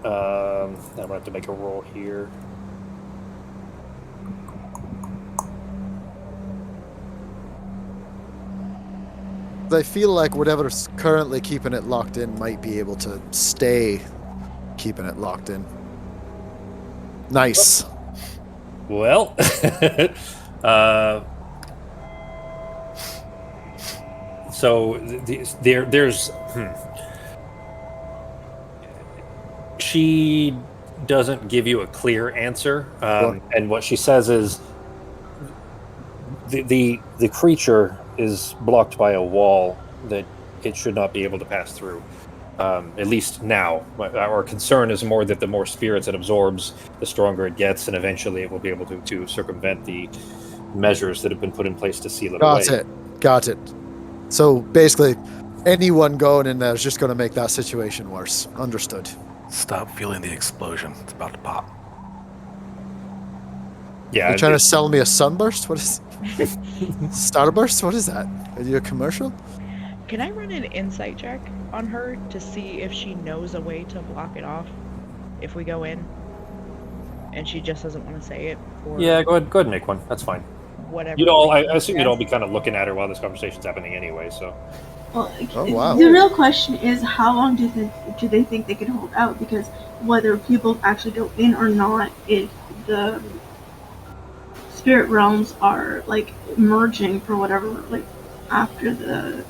I'm gonna have to make a roll here. I feel like whatever's currently keeping it locked in might be able to stay keeping it locked in. Nice. Well, so there's. She doesn't give you a clear answer, and what she says is the creature is blocked by a wall that it should not be able to pass through. At least now. Our concern is more that the more spirits it absorbs, the stronger it gets, and eventually it will be able to circumvent the measures that have been put in place to seal it away. Got it. So basically, anyone going in there is just going to make that situation worse. Understood. Stop feeling the explosion. It's about to pop. Yeah. You're trying to sell me a sunburst? What is Starburst? What is that? Are you a commercial? Can I run an insight check on her to see if she knows a way to block it off if we go in? And she just doesn't want to say it? Or yeah, go ahead and make one. That's fine. Whatever. I assume you'd all be kind of looking at her while this conversation's happening anyway, so. Well, oh, wow. The real question is how long do they think they can hold out? Because whether people actually go in or not, if the spirit realms are merging for whatever, after the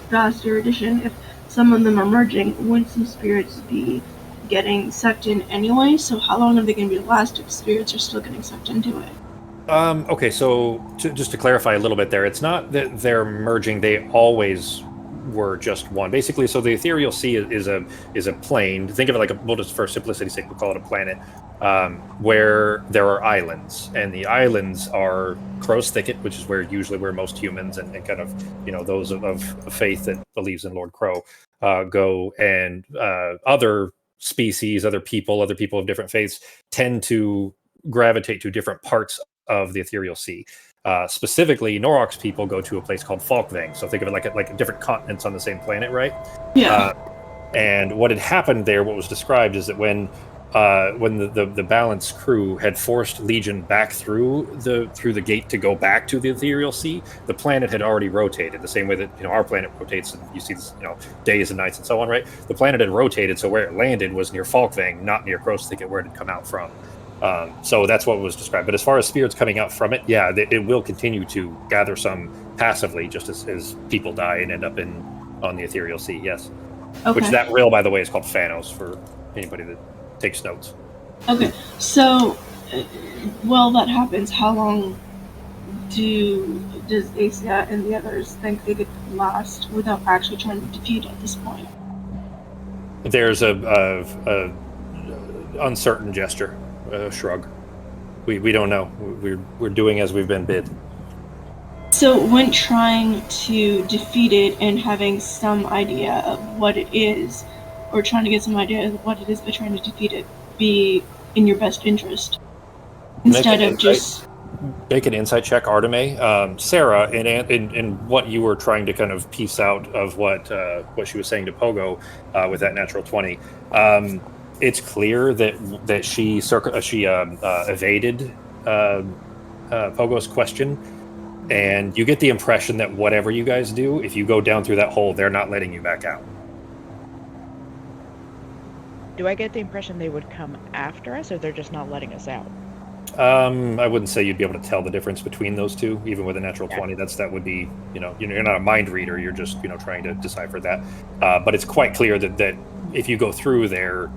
Vaster edition, if some of them are merging, wouldn't some spirits be getting sucked in anyway? So how long are they going to be last if spirits are still getting sucked into it? Okay, so just to clarify a little bit there, it's not that they're merging, they always were just one. Basically, so the ethereal sea is a plane. Think of it we'll just for simplicity's sake, we'll call it a planet, where there are islands. And the islands are Crow's Thicket, which is usually where most humans and kind of, those of faith that believes in Lord Crow go, and other species, other people of different faiths tend to gravitate to different parts of the ethereal sea. Specifically, Norok's people go to a place called Falkvang. So think of it like different continents on the same planet, right? Yeah. And what had happened there, what was described, is that when the Balance crew had forced Legion back through the gate to go back to the Ethereal Sea, the planet had already rotated the same way that our planet rotates, and you see this, days and nights and so on, right? The planet had rotated, so where it landed was near Falkvang, not near Gross Thicket, where it had come out from. So that's what was described. But as far as spirits coming out from it, yeah, it will continue to gather some passively, just as people die and end up on the Ethereal Sea. Yes. Okay. Which that rill, by the way, is called Phanos for anybody that takes notes. Okay, so while that happens, how long does Asia and the others think they could last without actually trying to defeat it at this point? There's a uncertain gesture, a shrug. We don't know. We're doing as we've been bid. So when trying to defeat it and having some idea of what it is, or trying to get some idea of what it is by trying to defeat it, be in your best interest instead of just make an insight check, Arteme. Sarah, in what you were trying to kind of piece out of what she was saying to Pogo with that natural 20, it's clear that she evaded Pogo's question, and you get the impression that whatever you guys do, if you go down through that hole, they're not letting you back out. Do I get the impression they would come after us, or they're just not letting us out? I wouldn't say you'd be able to tell the difference between those two, even with a natural 20. That would be, you're not a mind reader. You're just, trying to decipher that. But it's quite clear that if you go through there,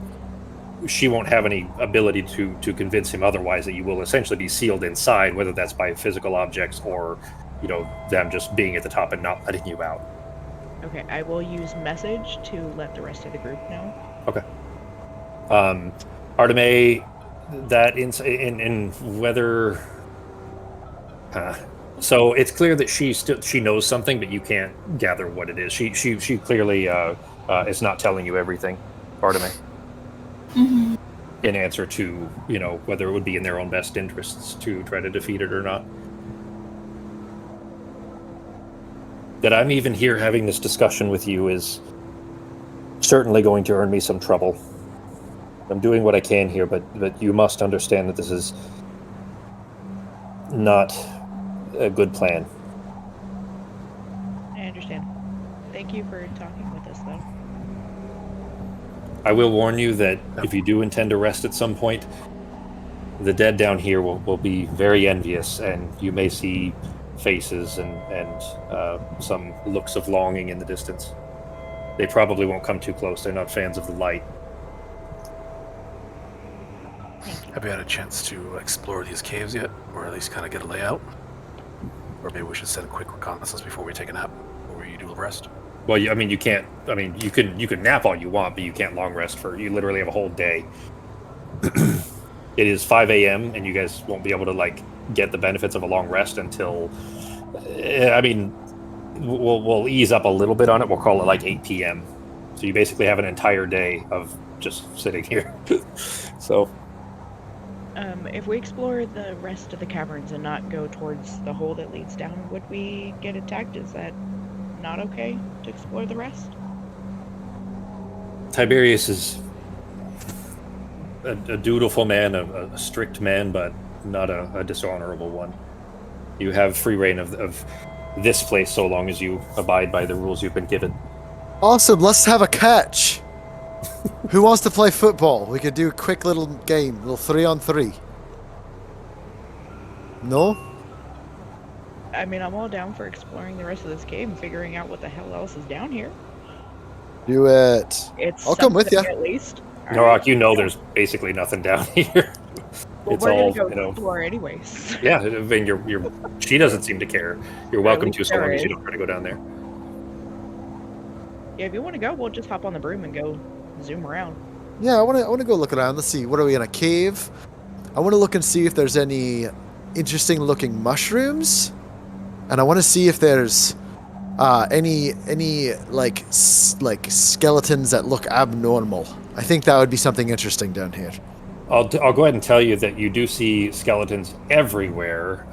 she won't have any ability to convince him otherwise, that you will essentially be sealed inside, whether that's by physical objects or, them just being at the top and not letting you out. Okay, I will use message to let the rest of the group know. Okay. Arteme, that in whether so it's clear that she knows something, but you can't gather what it is. She clearly is not telling you everything, Arteme. Mm-hmm. In answer to whether it would be in their own best interests to try to defeat it or not. That I'm even here having this discussion with you is certainly going to earn me some trouble. I'm doing what I can here, but you must understand that this is not a good plan. I understand. Thank you for talking with us, though. I will warn you that if you do intend to rest at some point, the dead down here will be very envious, and you may see faces and some looks of longing in the distance. They probably won't come too close. They're not fans of the light. Have you had a chance to explore these caves yet, or at least kind of get a layout? Or maybe we should set a quick reconnaissance before we take a nap, or you do a rest. Well, you can't. I mean, you can nap all you want, but you can't long rest you literally have a whole day. It is 5 a.m. and you guys won't be able to get the benefits of a long rest until. I mean, we'll ease up a little bit on it. We'll call it 8 p.m. So you basically have an entire day of just sitting here. So. If we explore the rest of the caverns and not go towards the hole that leads down, would we get attacked? Is that not okay to explore the rest? Tiberius is a dutiful man, a strict man, but not a dishonorable one. You have free reign of this place so long as you abide by the rules you've been given. Awesome, let's have a catch. Who wants to play football? We could do a quick little game, little 3-on-3. No? I mean, I'm all down for exploring the rest of this cave and figuring out what the hell else is down here. Do it. I'll come with you. At least. Norok, there's basically nothing down here. Well, It's we're all, gonna go explore anyways. Yeah, I mean, she doesn't seem to care. You're welcome to, so long as you don't try to go down there. Yeah, if you want to go, we'll just hop on the broom and go zoom around. Yeah, I want to go look around. Let's see. What are we in a cave? I want to look and see if there's any interesting looking mushrooms, and I want to see if there's any skeletons that look abnormal. I think that would be something interesting down here. I'll go ahead and tell you that you do see skeletons everywhere.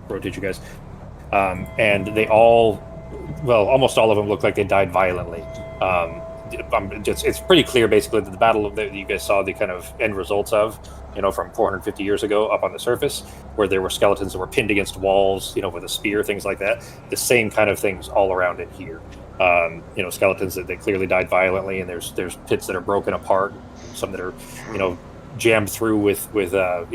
rotate you guys. And they all, well, almost all of them look like they died violently. It's pretty clear, basically, that the battle that you guys saw the kind of end results of, from 450 years ago up on the surface, where there were skeletons that were pinned against walls, with a spear, things like that. The same kind of things all around it here. Skeletons that clearly died violently, and there's pits that are broken apart, some that are, jammed through with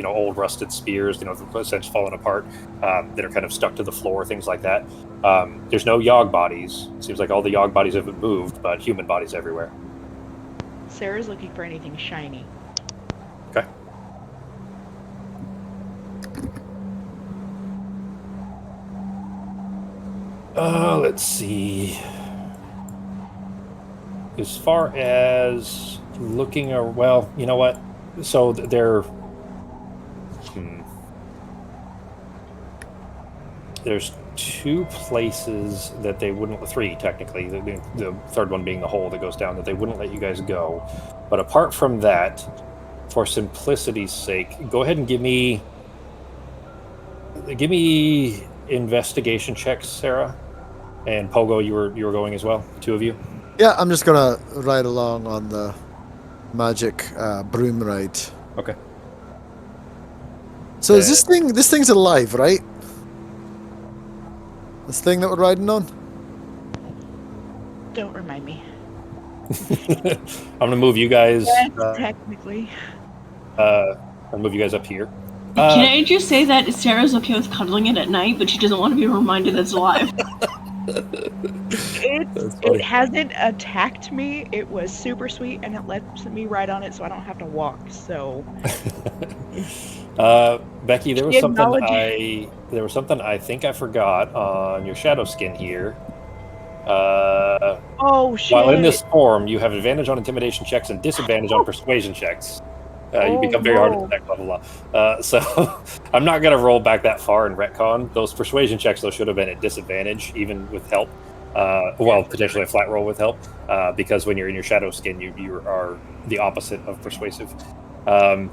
old rusted spears, essentially falling apart, that are kind of stuck to the floor, things like that. There's no Yogg bodies. It seems like all the Yogg bodies have been moved, but human bodies everywhere. Sarah's looking for anything shiny. Okay. Let's see. As far as looking, well, you know what? So they're... There's 2 places that they wouldn't... 3, technically. The third one being the hole that goes down, that they wouldn't let you guys go. But apart from that, for simplicity's sake, go ahead and give me investigation checks, Sarah. And Pogo, you were going as well, the 2 of you? Yeah, I'm just gonna ride along on the magic broom ride. Okay. So is this thing's alive, right? This thing that we're riding on? Don't remind me. I'm gonna move you guys. Yes, technically. I'll move you guys up here. Can I just say that Sarah's okay with cuddling it at night, but she doesn't want to be reminded that it's alive? It hasn't attacked me. It was super sweet, and it lets me ride on it, so I don't have to walk. So, Becky, there was something I think I forgot on your shadow skin here. Oh shit! While in this form, you have advantage on intimidation checks and disadvantage on persuasion checks. You become very hard to detect, blah blah blah. So I'm not gonna roll back that far and retcon those persuasion checks. Those should have been at disadvantage, even with help. Well, potentially a flat roll with help, because when you're in your shadow skin, you are the opposite of persuasive. All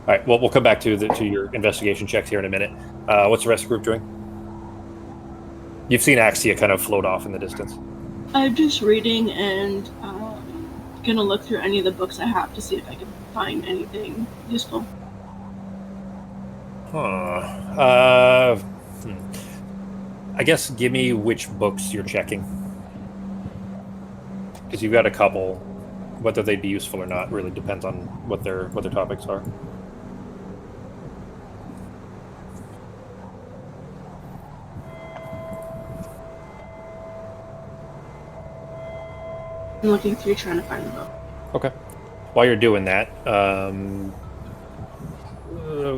right. Well, we'll come back to your investigation checks here in a minute. What's the rest of the group doing? You've seen Axia kind of float off in the distance. I'm just reading and gonna look through any of the books I have to see if I can find anything useful. I guess give me which books you're checking, because you've got a couple. Whether they'd be useful or not really depends on what their topics are. I'm looking through trying to find the book. Okay. While you're doing that,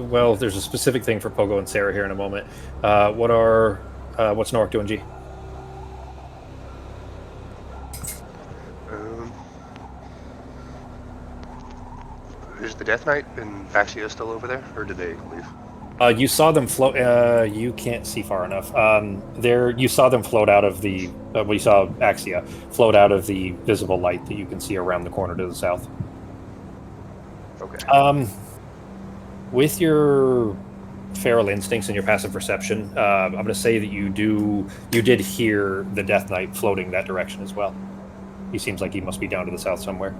well, there's a specific thing for Pogo and Sarah here in a moment. What's Nork doing, G? Is the Death Knight and Axia still over there, or did they leave? You saw them float. You can't see far enough. You saw them float out of the. You saw Axia float out of the visible light that you can see around the corner to the south. Okay. With your feral instincts and your passive perception, I'm going to say that you did hear the Death Knight floating that direction as well. He seems like he must be down to the south somewhere.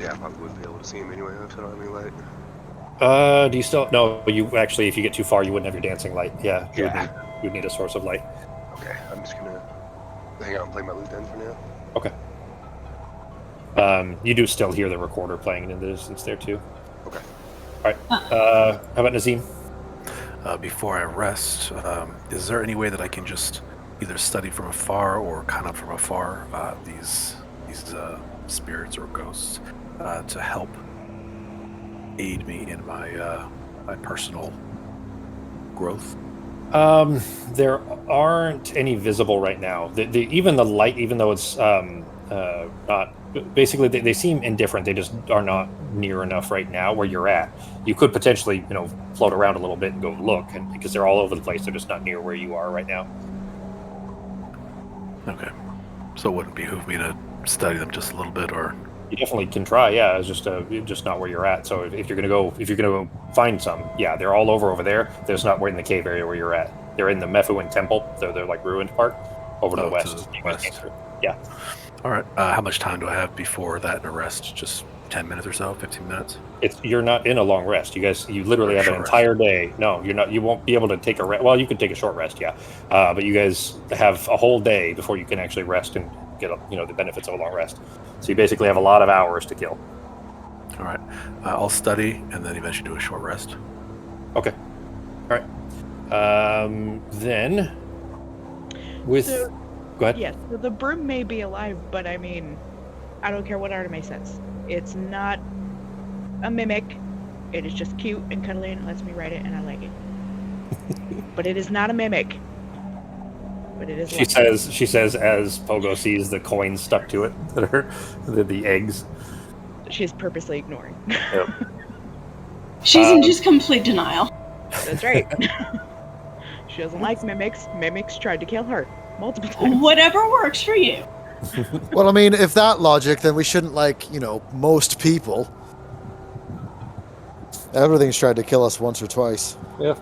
Yeah, I probably wouldn't be able to see him anyway if I don't have any light. Do you still... No, you actually, if you get too far, you wouldn't have your dancing light. Yeah, you'd need a source of light. Okay, I'm just going to hang out and play my lute then for now. Okay. You do still hear the recorder playing in the distance there, too. Okay. All right. How about Nazim? Before I rest, is there any way that I can just either study from afar or kind of from afar these spirits or ghosts to help aid me in my my personal growth? There aren't any visible right now. Even the light, even though it's not... Basically, they seem indifferent. They just are not near enough right now where you're at. You could potentially, float around a little bit and go look, and because they're all over the place, they're just not near where you are right now. Okay. So it wouldn't behoove me to study them just a little bit, or You definitely can try. Yeah, it's just not where you're at. So if you're gonna go find some, yeah, they're all over there. There's not in the cave area where you're at. They're in the Mephuin temple. They're like ruined part over to the west. To the west. Yeah. All right. How much time do I have before that arrest? Just 10 minutes or so? 15 minutes? You're not in a long rest. You literally have an entire day. No, you're not. You won't be able to take a rest. Well, you could take a short rest, yeah. But you guys have a whole day before you can actually rest and get the benefits of a long rest. So you basically have a lot of hours to kill. All right. I'll study and then eventually do a short rest. Okay. All right. Then with go ahead. Yes, so the broom may be alive, but I mean, I don't care what Artemis says. It's not a mimic. It is just cute and cuddly and it lets me ride it and I like it. But it is not a mimic. But it is. She says as Pogo sees the coins stuck to it that are the eggs. She's purposely ignoring. Yep. She's in just complete denial. That's right. She doesn't like mimics. Mimics tried to kill her multiple times. Whatever works for you. Well, I mean, if that logic, then we shouldn't like, most people. Everything's tried to kill us once or twice. Yeah.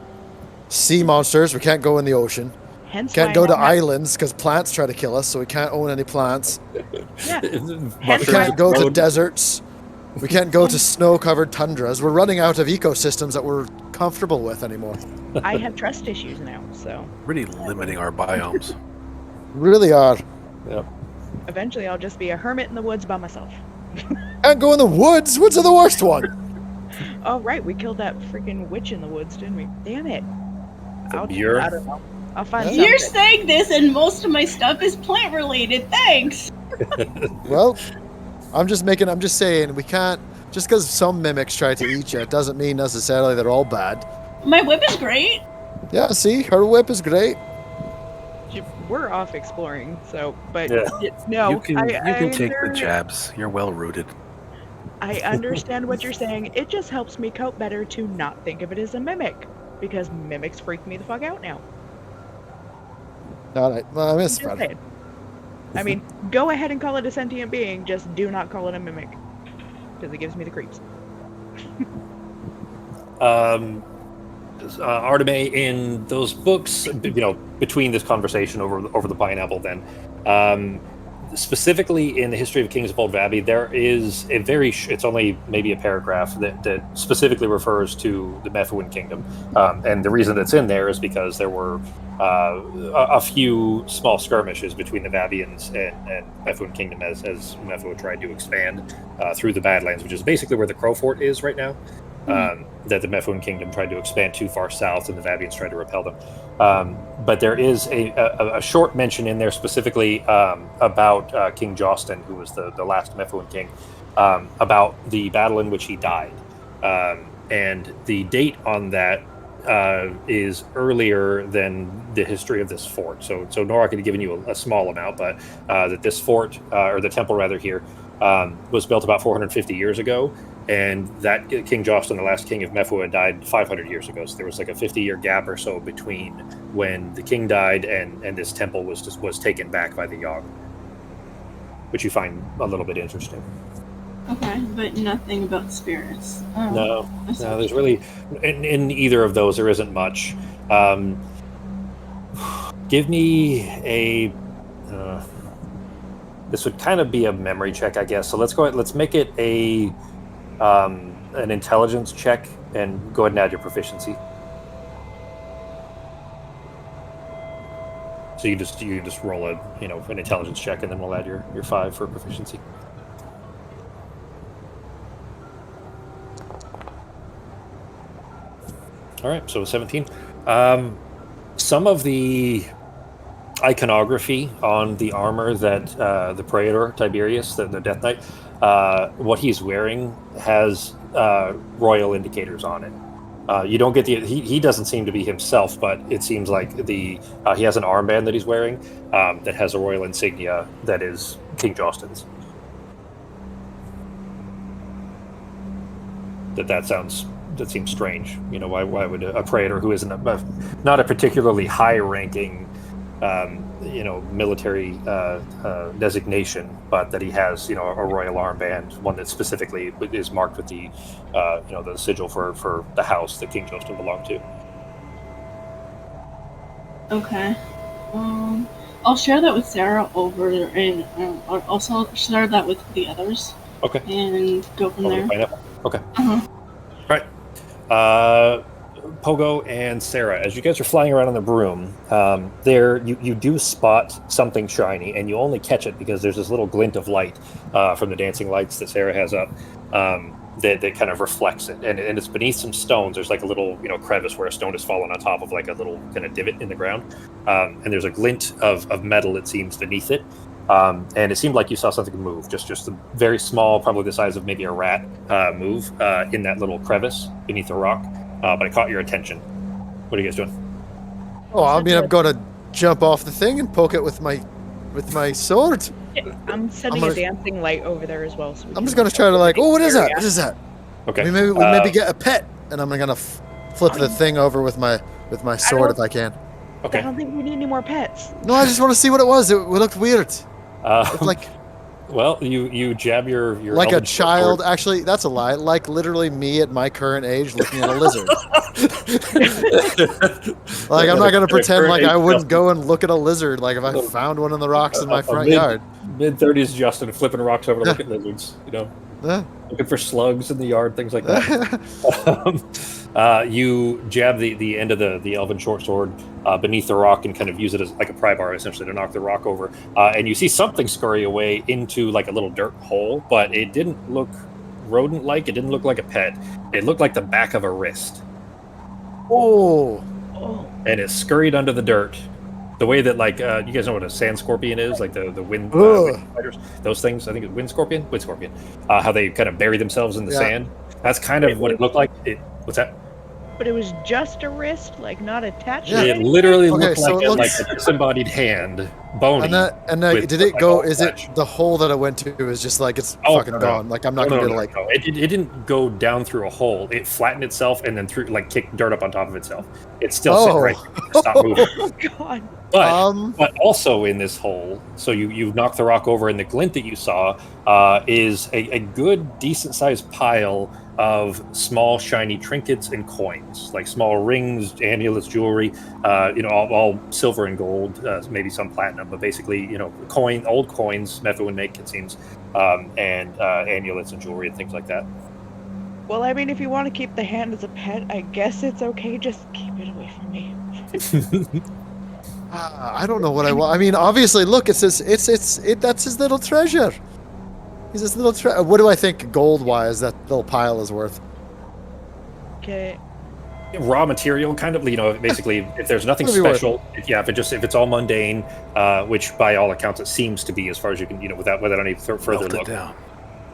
Sea monsters, we can't go in the ocean. Hence Can't why go I to don't have- islands because plants try to kill us, so we can't own any plants. Yeah. We can't go to deserts. We can't go to snow-covered tundras. We're running out of ecosystems that we're comfortable with anymore. I have trust issues now, so Really limiting our biomes. Really are. Yep. eventually I'll just be a hermit in the woods by myself. Can't go in the woods. Woods are the worst one. Oh right, we killed that freaking witch in the woods, didn't we? Damn it. I don't know. I'll find You're something. saying this, and most of my stuff is plant related. Thanks. Well, I'm just saying we can't. Just because some mimics try to eat you, it doesn't mean necessarily they're all bad. My whip is great. Yeah, see, her whip is great. We're off exploring, so but Yeah. no, You can take the under- jabs. You're well rooted. I understand what you're saying. It just helps me cope better to not think of it as a mimic, because mimics freak me the fuck out now. All right, well, I miss Just Fred. saying. I mean, go ahead and call it a sentient being. Just do not call it a mimic, because it gives me the creeps. Arteme, in those books, between this conversation over the pineapple, then, specifically in the history of Kings of Old Vabby, there is a it's only maybe a paragraph that specifically refers to the Mephuin Kingdom. And the reason it's in there is because there were a few small skirmishes between the Vabians and Mephuin Kingdom as Mephu tried to expand through the Badlands, which is basically where the Crow Fort is right now. That the Mephuin Kingdom tried to expand too far south, and the Vabians tried to repel them. But there is a short mention in there specifically about King Jostin, who was the last Mephuin king, about the battle in which he died. And the date on that is earlier than the history of this fort. So Norak had given you a small amount, but that this fort, or the temple rather here, was built about 450 years ago. And that King Jostin, the last king of Mephu, died 500 years ago. So there was like a 50-year gap or so between when the king died and this temple was taken back by the Yogg, which you find a little bit interesting. Okay, but nothing about spirits. No, there's really in either of those there isn't much. Give me a. This would kind of be a memory check, I guess. So let's go ahead. Let's make it an intelligence check, and go ahead and add your proficiency. So you just roll an intelligence check, and then we'll add your 5 for proficiency. All right, so 17. Some of the iconography on the armor that the Praetor Tiberius, the Death Knight, what he's wearing has royal indicators on it. You don't get he doesn't seem to be himself, but it seems like he has an armband that he's wearing that has a royal insignia that is King Jostin's. That seems strange. Why would a Praetor who isn't not a particularly high-ranking military designation, but that he has, a royal armband, one that specifically is marked with the, the sigil for the house that King Joseph belonged to. Okay. I'll share that with Sarah over, and I'll also share that with the others. Okay. And go from there. Pineapple. Okay. Uh-huh. All right. Pogo and Sarah, as you guys are flying around in the broom, there you do spot something shiny, and you only catch it because there's this little glint of light from the dancing lights that Sarah has up that kind of reflects it, and it's beneath some stones. There's like a little crevice where a stone has fallen on top of like a little kind of divot in the ground, and there's a glint of metal, it seems, beneath it. And it seemed like you saw something move, just a very small, probably the size of maybe a rat, move in that little crevice beneath the rock. But it caught your attention. What are you guys doing? Oh, I mean, I'm gonna jump off the thing and poke it with my sword. I'm sending a dancing light over there as well. So I'm just gonna try to what is that? What is that? Okay. We maybe get a pet, and I'm gonna flip the thing over with my sword if I can. Okay. I don't think we need any more pets. No, I just want to see what it was. It looked weird. It's like. Well, you jab your like a child. Sword. Actually, that's a lie. Like literally me at my current age looking at a lizard. Like I'm not gonna pretend like I wouldn't go and look at a lizard. Like if I found one in the rocks in my front yard. Mid-30s Justin flipping rocks over to look at lizards. Looking for slugs in the yard, things like that. You jab the end of the elven short sword beneath the rock and kind of use it as like a pry bar, essentially, to knock the rock over. And you see something scurry away into like a little dirt hole, but it didn't look rodent-like. It didn't look like a pet. It looked like the back of a wrist. Oh. And it scurried under the dirt. The way that, like, you guys know what a sand scorpion is, like the wind spiders, those things. I think it's wind scorpion. How they kind of bury themselves in the sand. That's kind of what it looked like. What's that? But it was just a wrist, like not attached. Yeah. It literally looked like a disembodied hand, bony. And did it go? Is it the hole that I went to? Is just like it's fucking gone. Like I'm not gonna be like. No. It didn't go down through a hole. It flattened itself and then kicked dirt up on top of itself. It's still sitting right there. Stop moving. Oh God. But also in this hole, so you knocked the rock over, and the glint that you saw is a good, decent-sized pile of small, shiny trinkets and coins, like small rings, amulets, jewelry, all silver and gold, maybe some platinum, but basically, old coins Mephu would make, it seems, and amulets and jewelry and things like that. Well, I mean, if you want to keep the hand as a pet, I guess it's okay. Just keep it away from me. I don't know what I want. I mean, obviously, look, that's his little treasure. He's his little treasure. What do I think gold-wise that little pile is worth? Okay. Raw material, kind of, basically, if there's nothing special, if it's all mundane, which by all accounts it seems to be, as far as you can, without any further look. Down.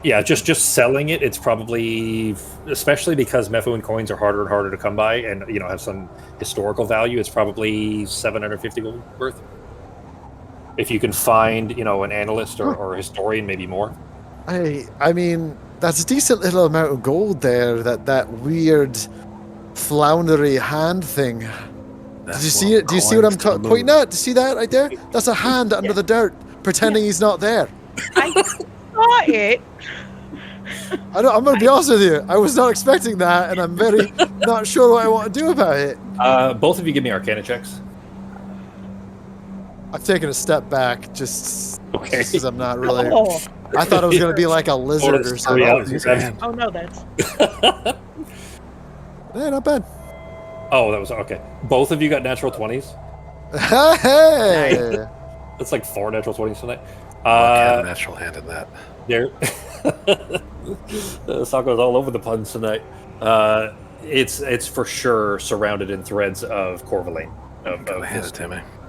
Yeah, just selling it, it's probably, especially because Mephuan coins are harder and harder to come by and, have some historical value, it's probably 750 gold worth. If you can find, an analyst or a historian, maybe more. I mean, that's a decent little amount of gold there, that weird floundery hand thing. Did you see it? Do you see what I'm pointing at? Do you see that right there? That's a hand under the dirt, pretending he's not there. I saw it. I'm going to be honest with you. I was not expecting that, and I'm very not sure what I want to do about it. Both of you give me Arcana checks. I've taken a step back just because I'm not really... Oh. I thought it was going to be like a lizard or something. Oh, no, that's... Yeah, not bad. Oh, that was... Okay. Both of you got natural 20s? Hey! That's like 4 natural 20s tonight. A natural hand in that. There. Sako's all over the puns tonight. It's for sure surrounded in threads of Corvalane.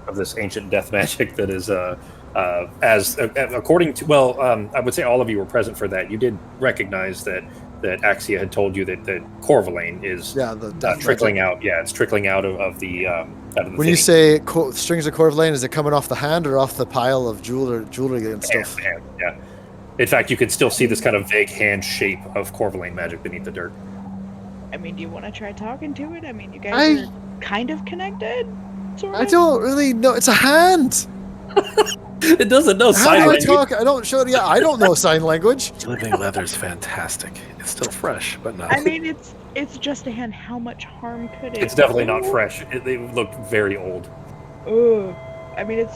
Of this ancient death magic that is... according to, I would say all of you were present for that. You did recognize that Axia had told you that Corvalane is trickling out. Yeah, it's trickling out of the. When thing. You say strings of Corvalane, is it coming off the hand or off the pile of jewelry and stuff? Hand, yeah. In fact, you can still see this kind of vague hand shape of Corvalane magic beneath the dirt. I mean, do you want to try talking to it? I mean, you guys are kind of connected. Sort of? I don't really know. It's a hand. It doesn't know How sign do I language. talk? I don't show. Yeah, I don't know sign language. Living leather's fantastic. It's still fresh, but no. I mean, it's just a hand. How much harm could it? It's definitely not do? fresh. They look very old. Ugh. I mean,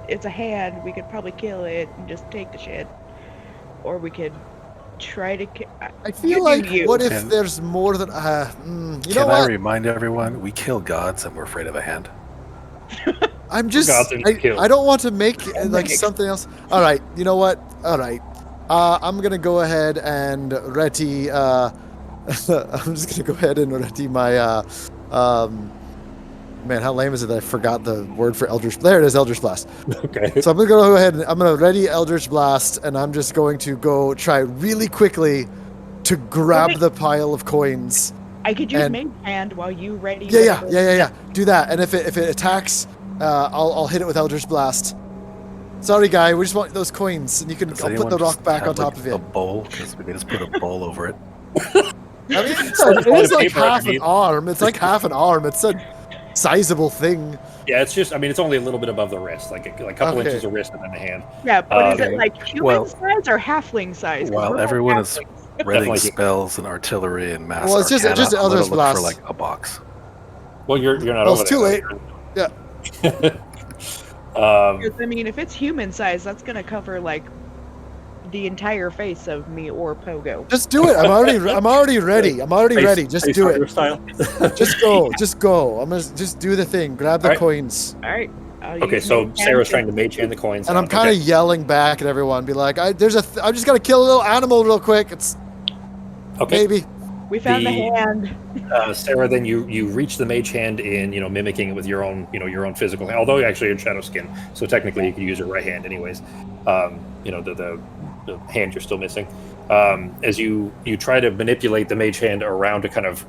it's a hand. We could probably kill it and just take the shit, or we could try to. I feel like, what if And- there's more than? You know Can I what? remind everyone, we kill gods and we're afraid of a hand. I'm just. Gods are killed. I don't want to make like Makes- something else. All right. You know what? All right. I'm gonna go ahead and ready. I'm just gonna go ahead and ready my. Man, how lame is it that I forgot the word for Eldritch? There it is, Eldritch Blast. Okay. So I'm gonna go ahead and I'm gonna ready Eldritch Blast, and I'm just going to go try really quickly to grab Okay. the pile of coins. I could use and- main hand while you ready. Yeah. whatever- Do that, and if it attacks, I'll hit it with Eldritch Blast. Sorry, guy. We just want those coins, and you can. Does I'll put anyone the just rock back have, on top like, of it. A bowl, because we can just put a bowl over it. I mean, it Toilet is like paper half an underneath. arm. It's like half an arm. It's a sizable thing. Yeah, it's just. I mean, it's only a little bit above the wrist, like a couple Okay. inches of wrist and then the hand. Yeah, but is Okay. it like human Well- size or halfling size? 'Cause While we're both everyone is halflings. readying Definitely. spells and artillery and mass Well, it's just- arcana, just I'm gonna Eldritch look Blast. for like a box. Well, you're not Well, over it's too there, late. though. Yeah. 'Cause, I mean, if it's human size, that's gonna cover like the entire face of me or Pogo. Just do it. I'm already ready. I'm already ready. Just Face do hugger it. Style. Just go. Just go. I'm gonna just do the thing. Grab the Alright. coins. All right. Okay, so Sarah's trying to mage hand the coins. And I'm down. kind of Okay. yelling back at everyone, be like, I'm just gonna kill a little animal real quick. It's Okay. maybe. We found the the- hand. Sarah, then you reach the mage hand in mimicking it with your own physical hand. Although actually you're in shadow skin, so technically you could use your right hand anyways. The hand you're still missing. As you try to manipulate the mage hand around to kind of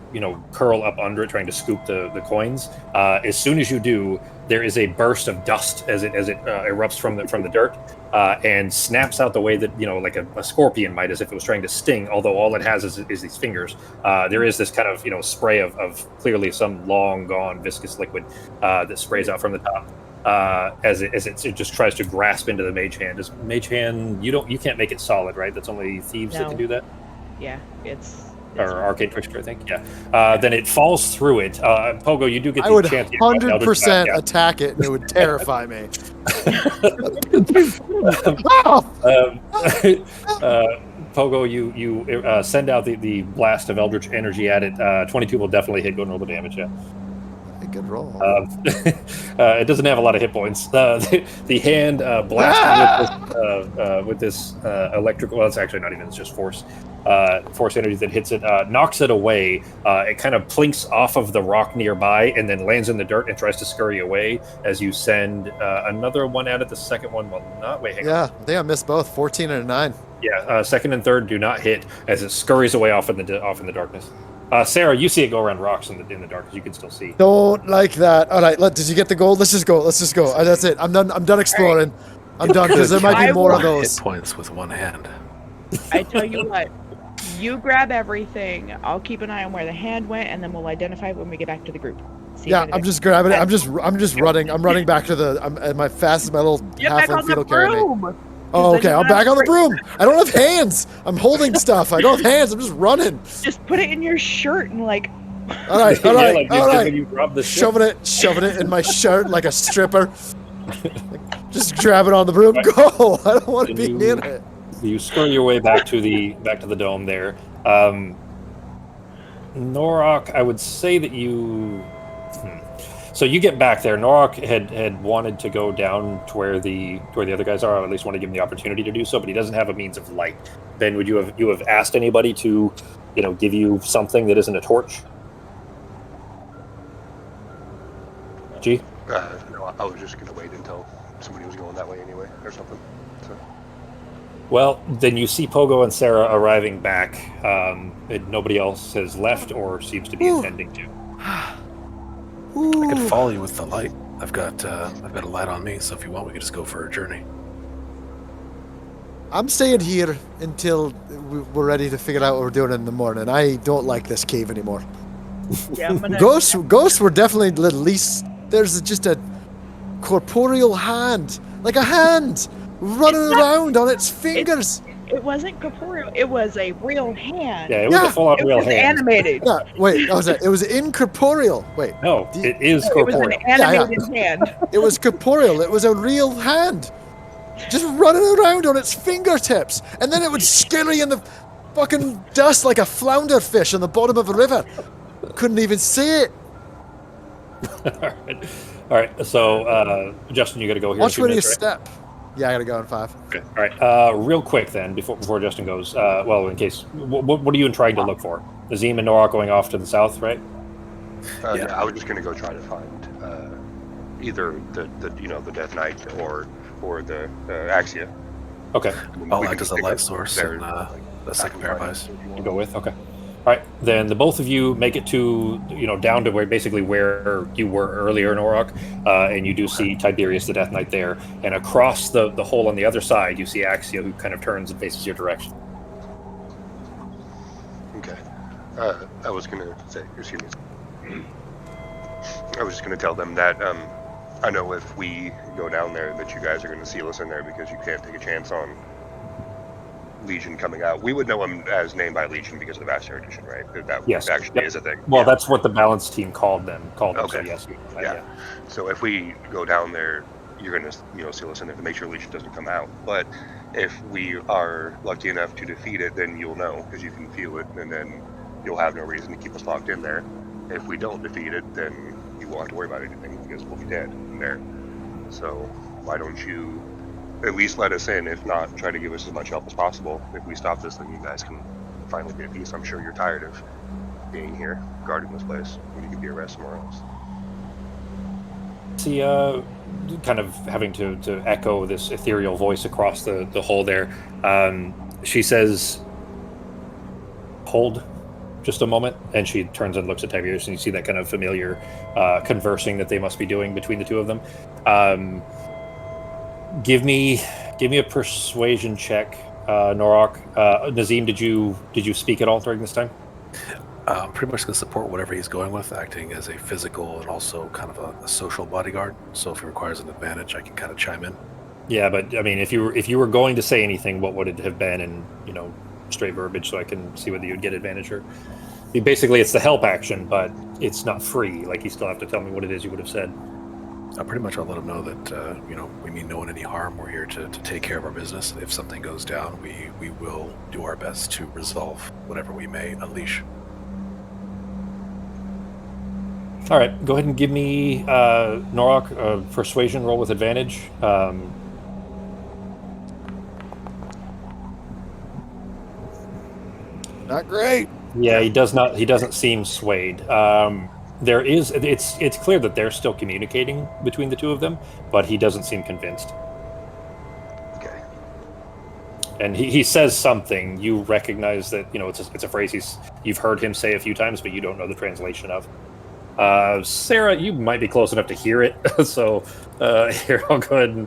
curl up under it, trying to scoop the coins. As soon as you do, there is a burst of dust as it erupts from the dirt and snaps out the way that like a scorpion might, as if it was trying to sting. Although all it has is these fingers. There is this kind of spray of clearly some long gone viscous liquid that sprays out from the top. As it just tries to grasp into the mage hand. As mage hand, you can't make it solid, right? That's only thieves that No. can do that, Yeah, it's or arcade trickster, I think. Yeah. Then it falls through it. Pogo, you do get I the would chance. to get Eldritch 100% Blast, attack it, and it would terrify me. Pogo, you send out the blast of Eldritch energy at it. 22 will definitely hit. Go and roll the damage. Yeah. Good roll. It doesn't have a lot of hit points. The hand blasted with this electrical. Well, it's actually not even. It's just force energy that hits it. Knocks it away. It kind of plinks off of the rock nearby and then lands in the dirt and tries to scurry away. As you send another one at it. The second one will not. Wait, hang on. Yeah, I think I missed both. 14 and a 9. Yeah, second and third do not hit as it scurries away off in the darkness. Sarah, you see it go around rocks in the darkness. You can still see. Don't like that. All right, did you get the gold? Let's just go. That's it. I'm done exploring. I'm done because there might be I more of will- those. Hit points with one hand. I tell you what, you grab everything. I'll keep an eye on where the hand went, and then we'll identify when we get back to the group. See Yeah, if I'm just grabbing it. I'm just running. I'm running back to I'm at my fast as my little Get back halfling on feet the will carry me. broom. Oh, then okay. you I'm have back on the to- broom. I don't have hands. I'm holding stuff. I don't have hands. I'm just running. Just put it in your shirt and like. All right, Yeah, all right, like all when right. you rob the ship. Shoving it in my shirt like a stripper. Just grab it on the broom. Go. I don't want to be Can you- in it. You scurry your way back to the dome there. Norok, I would say that you. So you get back there. Norok had wanted to go down to where the other guys are, or at least want to give him the opportunity to do so, but he doesn't have a means of light. Ben, would you have asked anybody to, give you something that isn't a torch? G? No, I was just gonna wait until somebody was going that way anyway, or something. So. Well, then you see Pogo and Sarah arriving back. And nobody else has left or seems to be intending to. I could follow you with the light. I've got a light on me, so if you want, we could just go for a journey. I'm staying here until we're ready to figure out what we're doing in the morning. I don't like this cave anymore. Yeah, I'm gonna. Ghosts were definitely at least. There's just a corporeal hand, like a hand, running around on its fingers. It wasn't corporeal. It was a real hand. Yeah, it was a full-on It real was hand. animated. Yeah, wait, it was incorporeal. Wait, No, it is No, it was corporeal. an animated hand. it was corporeal. It was a real hand, just running around on its fingertips, and then it would scurry in the fucking dust like a flounder fish on the bottom of a river. Couldn't even see it. All right. So, Justin, you got to go here. Watch in 2 where you minutes, right? step. Yeah, I gotta go in 5. Okay. All right. Real quick then, before Justin goes. Well, in case, what are you trying to look for? Azim and Norak going off to the south, right? Yeah, I was just gonna go try to find either the Death Knight or the Axia. Okay. I'll We act can as a pick light up source their, and like, the second pair of eyes. if you You want. go with. Okay. All right. Then the both of you make it to down to where you were earlier in Norak, and you do see Tiberius the Death Knight there, and across the hole on the other side, you see Axia, who kind of turns and faces your direction. Okay. I was gonna say, excuse me. I was just gonna tell them that I know if we go down there that you guys are gonna seal us in there because you can't take a chance on Legion coming out. We would know him as named by Legion because of the Vaster Edition, right? That Yes. actually Yep. is a thing. Well, Yeah. that's what the balance team called them. So Okay. yes. Yeah. So if we go down there, you're gonna seal us in there to make sure Legion doesn't come out. But if we are lucky enough to defeat it, then you'll know because you can feel it, and then you'll have no reason to keep us locked in there. If we don't defeat it, then you won't have to worry about anything because we'll be dead in there. So why don't you at least let us in? If not, try to give us as much help as possible. If we stop this, then you guys can finally be at peace. I'm sure you're tired of being here, guarding this place, when you could be at rest somewhere else. See, kind of having to echo this ethereal voice across the hole there. She says, "Hold just a moment," and she turns and looks at Tiberius, and you see that kind of familiar conversing that they must be doing between the two of them. Give me a persuasion check, Norak. Nazim, did you speak at all during this time? I'm pretty much going to support whatever he's going with, acting as a physical and also kind of a social bodyguard. So if he requires an advantage, I can kind of chime in. Yeah, but I mean, if you were going to say anything, what would it have been in straight verbiage, so I can see whether you'd get advantage or? Basically, it's the help action, but it's not free. Like, you still have to tell me what it is you would have said. Pretty much I'll let him know that, we mean no one any harm. We're here to take care of our business. If something goes down, we will do our best to resolve whatever we may unleash. All right, go ahead and give me, Norak, a persuasion roll with advantage. Not great. Yeah, he doesn't seem swayed. It's clear that they're still communicating between the two of them, but he doesn't seem convinced. Okay. And he says something. You recognize that it's a phrase you've heard him say a few times, but you don't know the translation of. Sarah, you might be close enough to hear it, so here, I'll go ahead and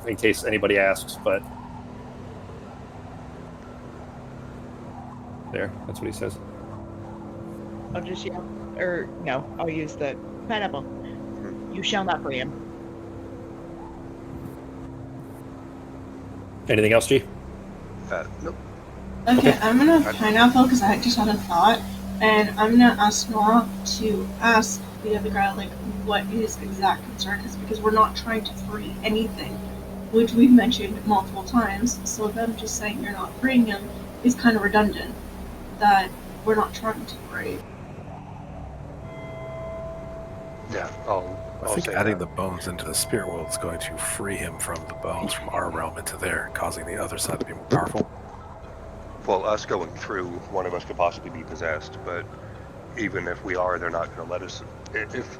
in case anybody asks, but there, that's what he says. I'll just yell, or no, I'll use the pineapple. You shall not free him. Anything else, G? Nope. Okay, I'm gonna pineapple because I just had a thought, and I'm gonna ask Nora to ask the other guy what his exact concern is, because we're not trying to free anything, which we've mentioned multiple times. So them just saying you're not freeing him is kind of redundant. That we're not trying to free. Yeah, I think adding the bones into the spirit world is going to free him from the bones from our realm into there, causing the other side to be more powerful. Well, us going through, one of us could possibly be possessed, but even if we are, they're not going to let us. If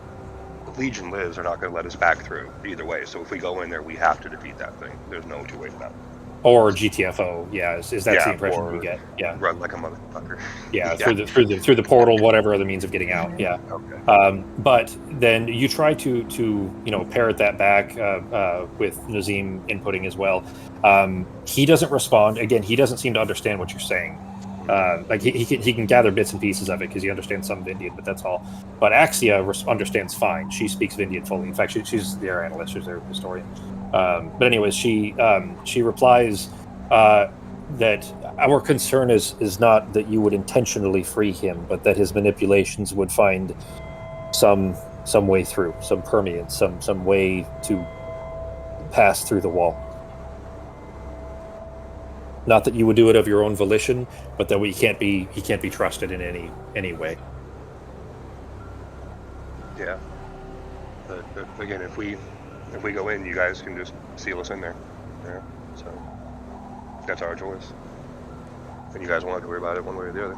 Legion lives, they're not going to let us back through either way. So if we go in there, we have to defeat that thing. There's no two ways about it. Or GTFO, yeah, is that the impression we get? Yeah, run like a motherfucker. Yeah, through the portal, whatever other means of getting out. Yeah. Okay. But then you try to parrot that back with Nazim inputting as well. He doesn't respond. Again, he doesn't seem to understand what you're saying. Like he can gather bits and pieces of it because he understands some Vindian, but that's all. But Axia understands fine. She speaks Vindian fully. In fact, she's their analyst, she's their historian. But anyways, she replies that our concern is not that you would intentionally free him, but that his manipulations would find some way through, some permeance, some way to pass through the wall. Not that you would do it of your own volition, but that he can't be trusted in any way. Yeah. But again, if we go in, you guys can just seal us in there. Yeah. So that's our choice. And you guys won't have to worry about it one way or the other.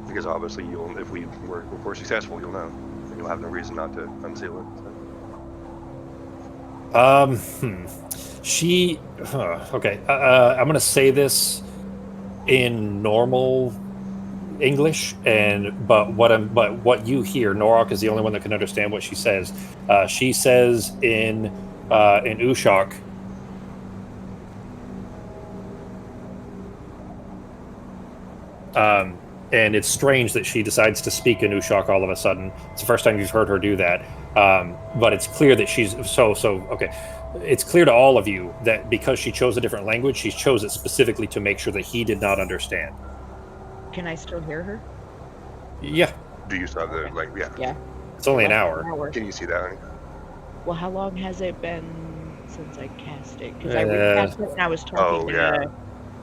Because obviously, if we're successful, you'll know, and you'll have no reason not to unseal it. So. Okay. I'm gonna say this in normal English, but what you hear, Norok is the only one that can understand what she says. She says in Ushak. And it's strange that she decides to speak in Ushak all of a sudden. It's the first time you've heard her do that. But it's clear that she's okay. It's clear to all of you that because she chose a different language, she chose it specifically to make sure that he did not understand. Can I still hear her? Yeah. Do you still have the yeah? Yeah. It's only an hour. Can you see that, honey? Well, how long has it been since I cast it? Because I recast it and I was talking to...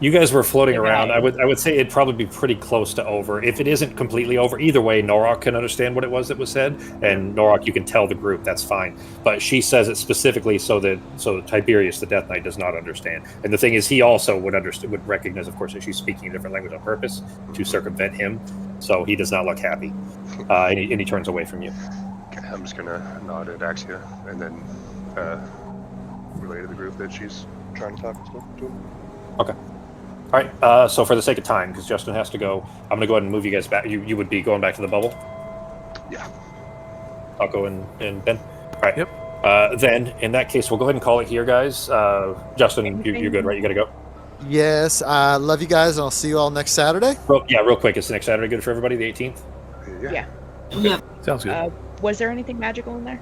You guys were floating around. I would say it'd probably be pretty close to over. If it isn't completely over, either way, Norok can understand what it was that was said, and Norok, you can tell the group. That's fine. But she says it specifically so that Tiberius, the Death Knight, does not understand. And the thing is, he also would recognize, of course, that she's speaking a different language on purpose to circumvent him. So he does not look happy, and he turns away from you. Okay, I'm just gonna nod at Axia and then relay to the group that she's trying to talk to him. Okay. All right, so for the sake of time, because Justin has to go, I'm going to go ahead and move you guys back. You would be going back to the bubble? Yeah. Taco and Ben? All right. Yep. Then, in that case, we'll go ahead and call it here, guys. Justin, you're good, right? You got to go? Yes, I love you guys, and I'll see you all next Saturday. Real quick. Is the next Saturday good for everybody, the 18th? Yeah. Yeah. Sounds good. Was there anything magical in there?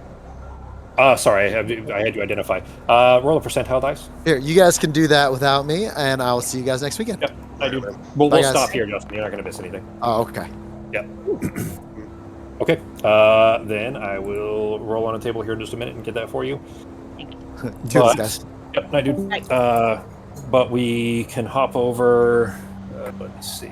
Sorry, I had to identify. Roll a percentile dice. Here, you guys can do that without me, and I'll see you guys next weekend. Yep, I do. We'll stop here, Justin. You're not going to miss anything. Oh, okay. Yep. Okay. Then I will roll on a table here in just a minute and get that for you. Cheers, guys. Yep, I do. But we can hop over. Let's see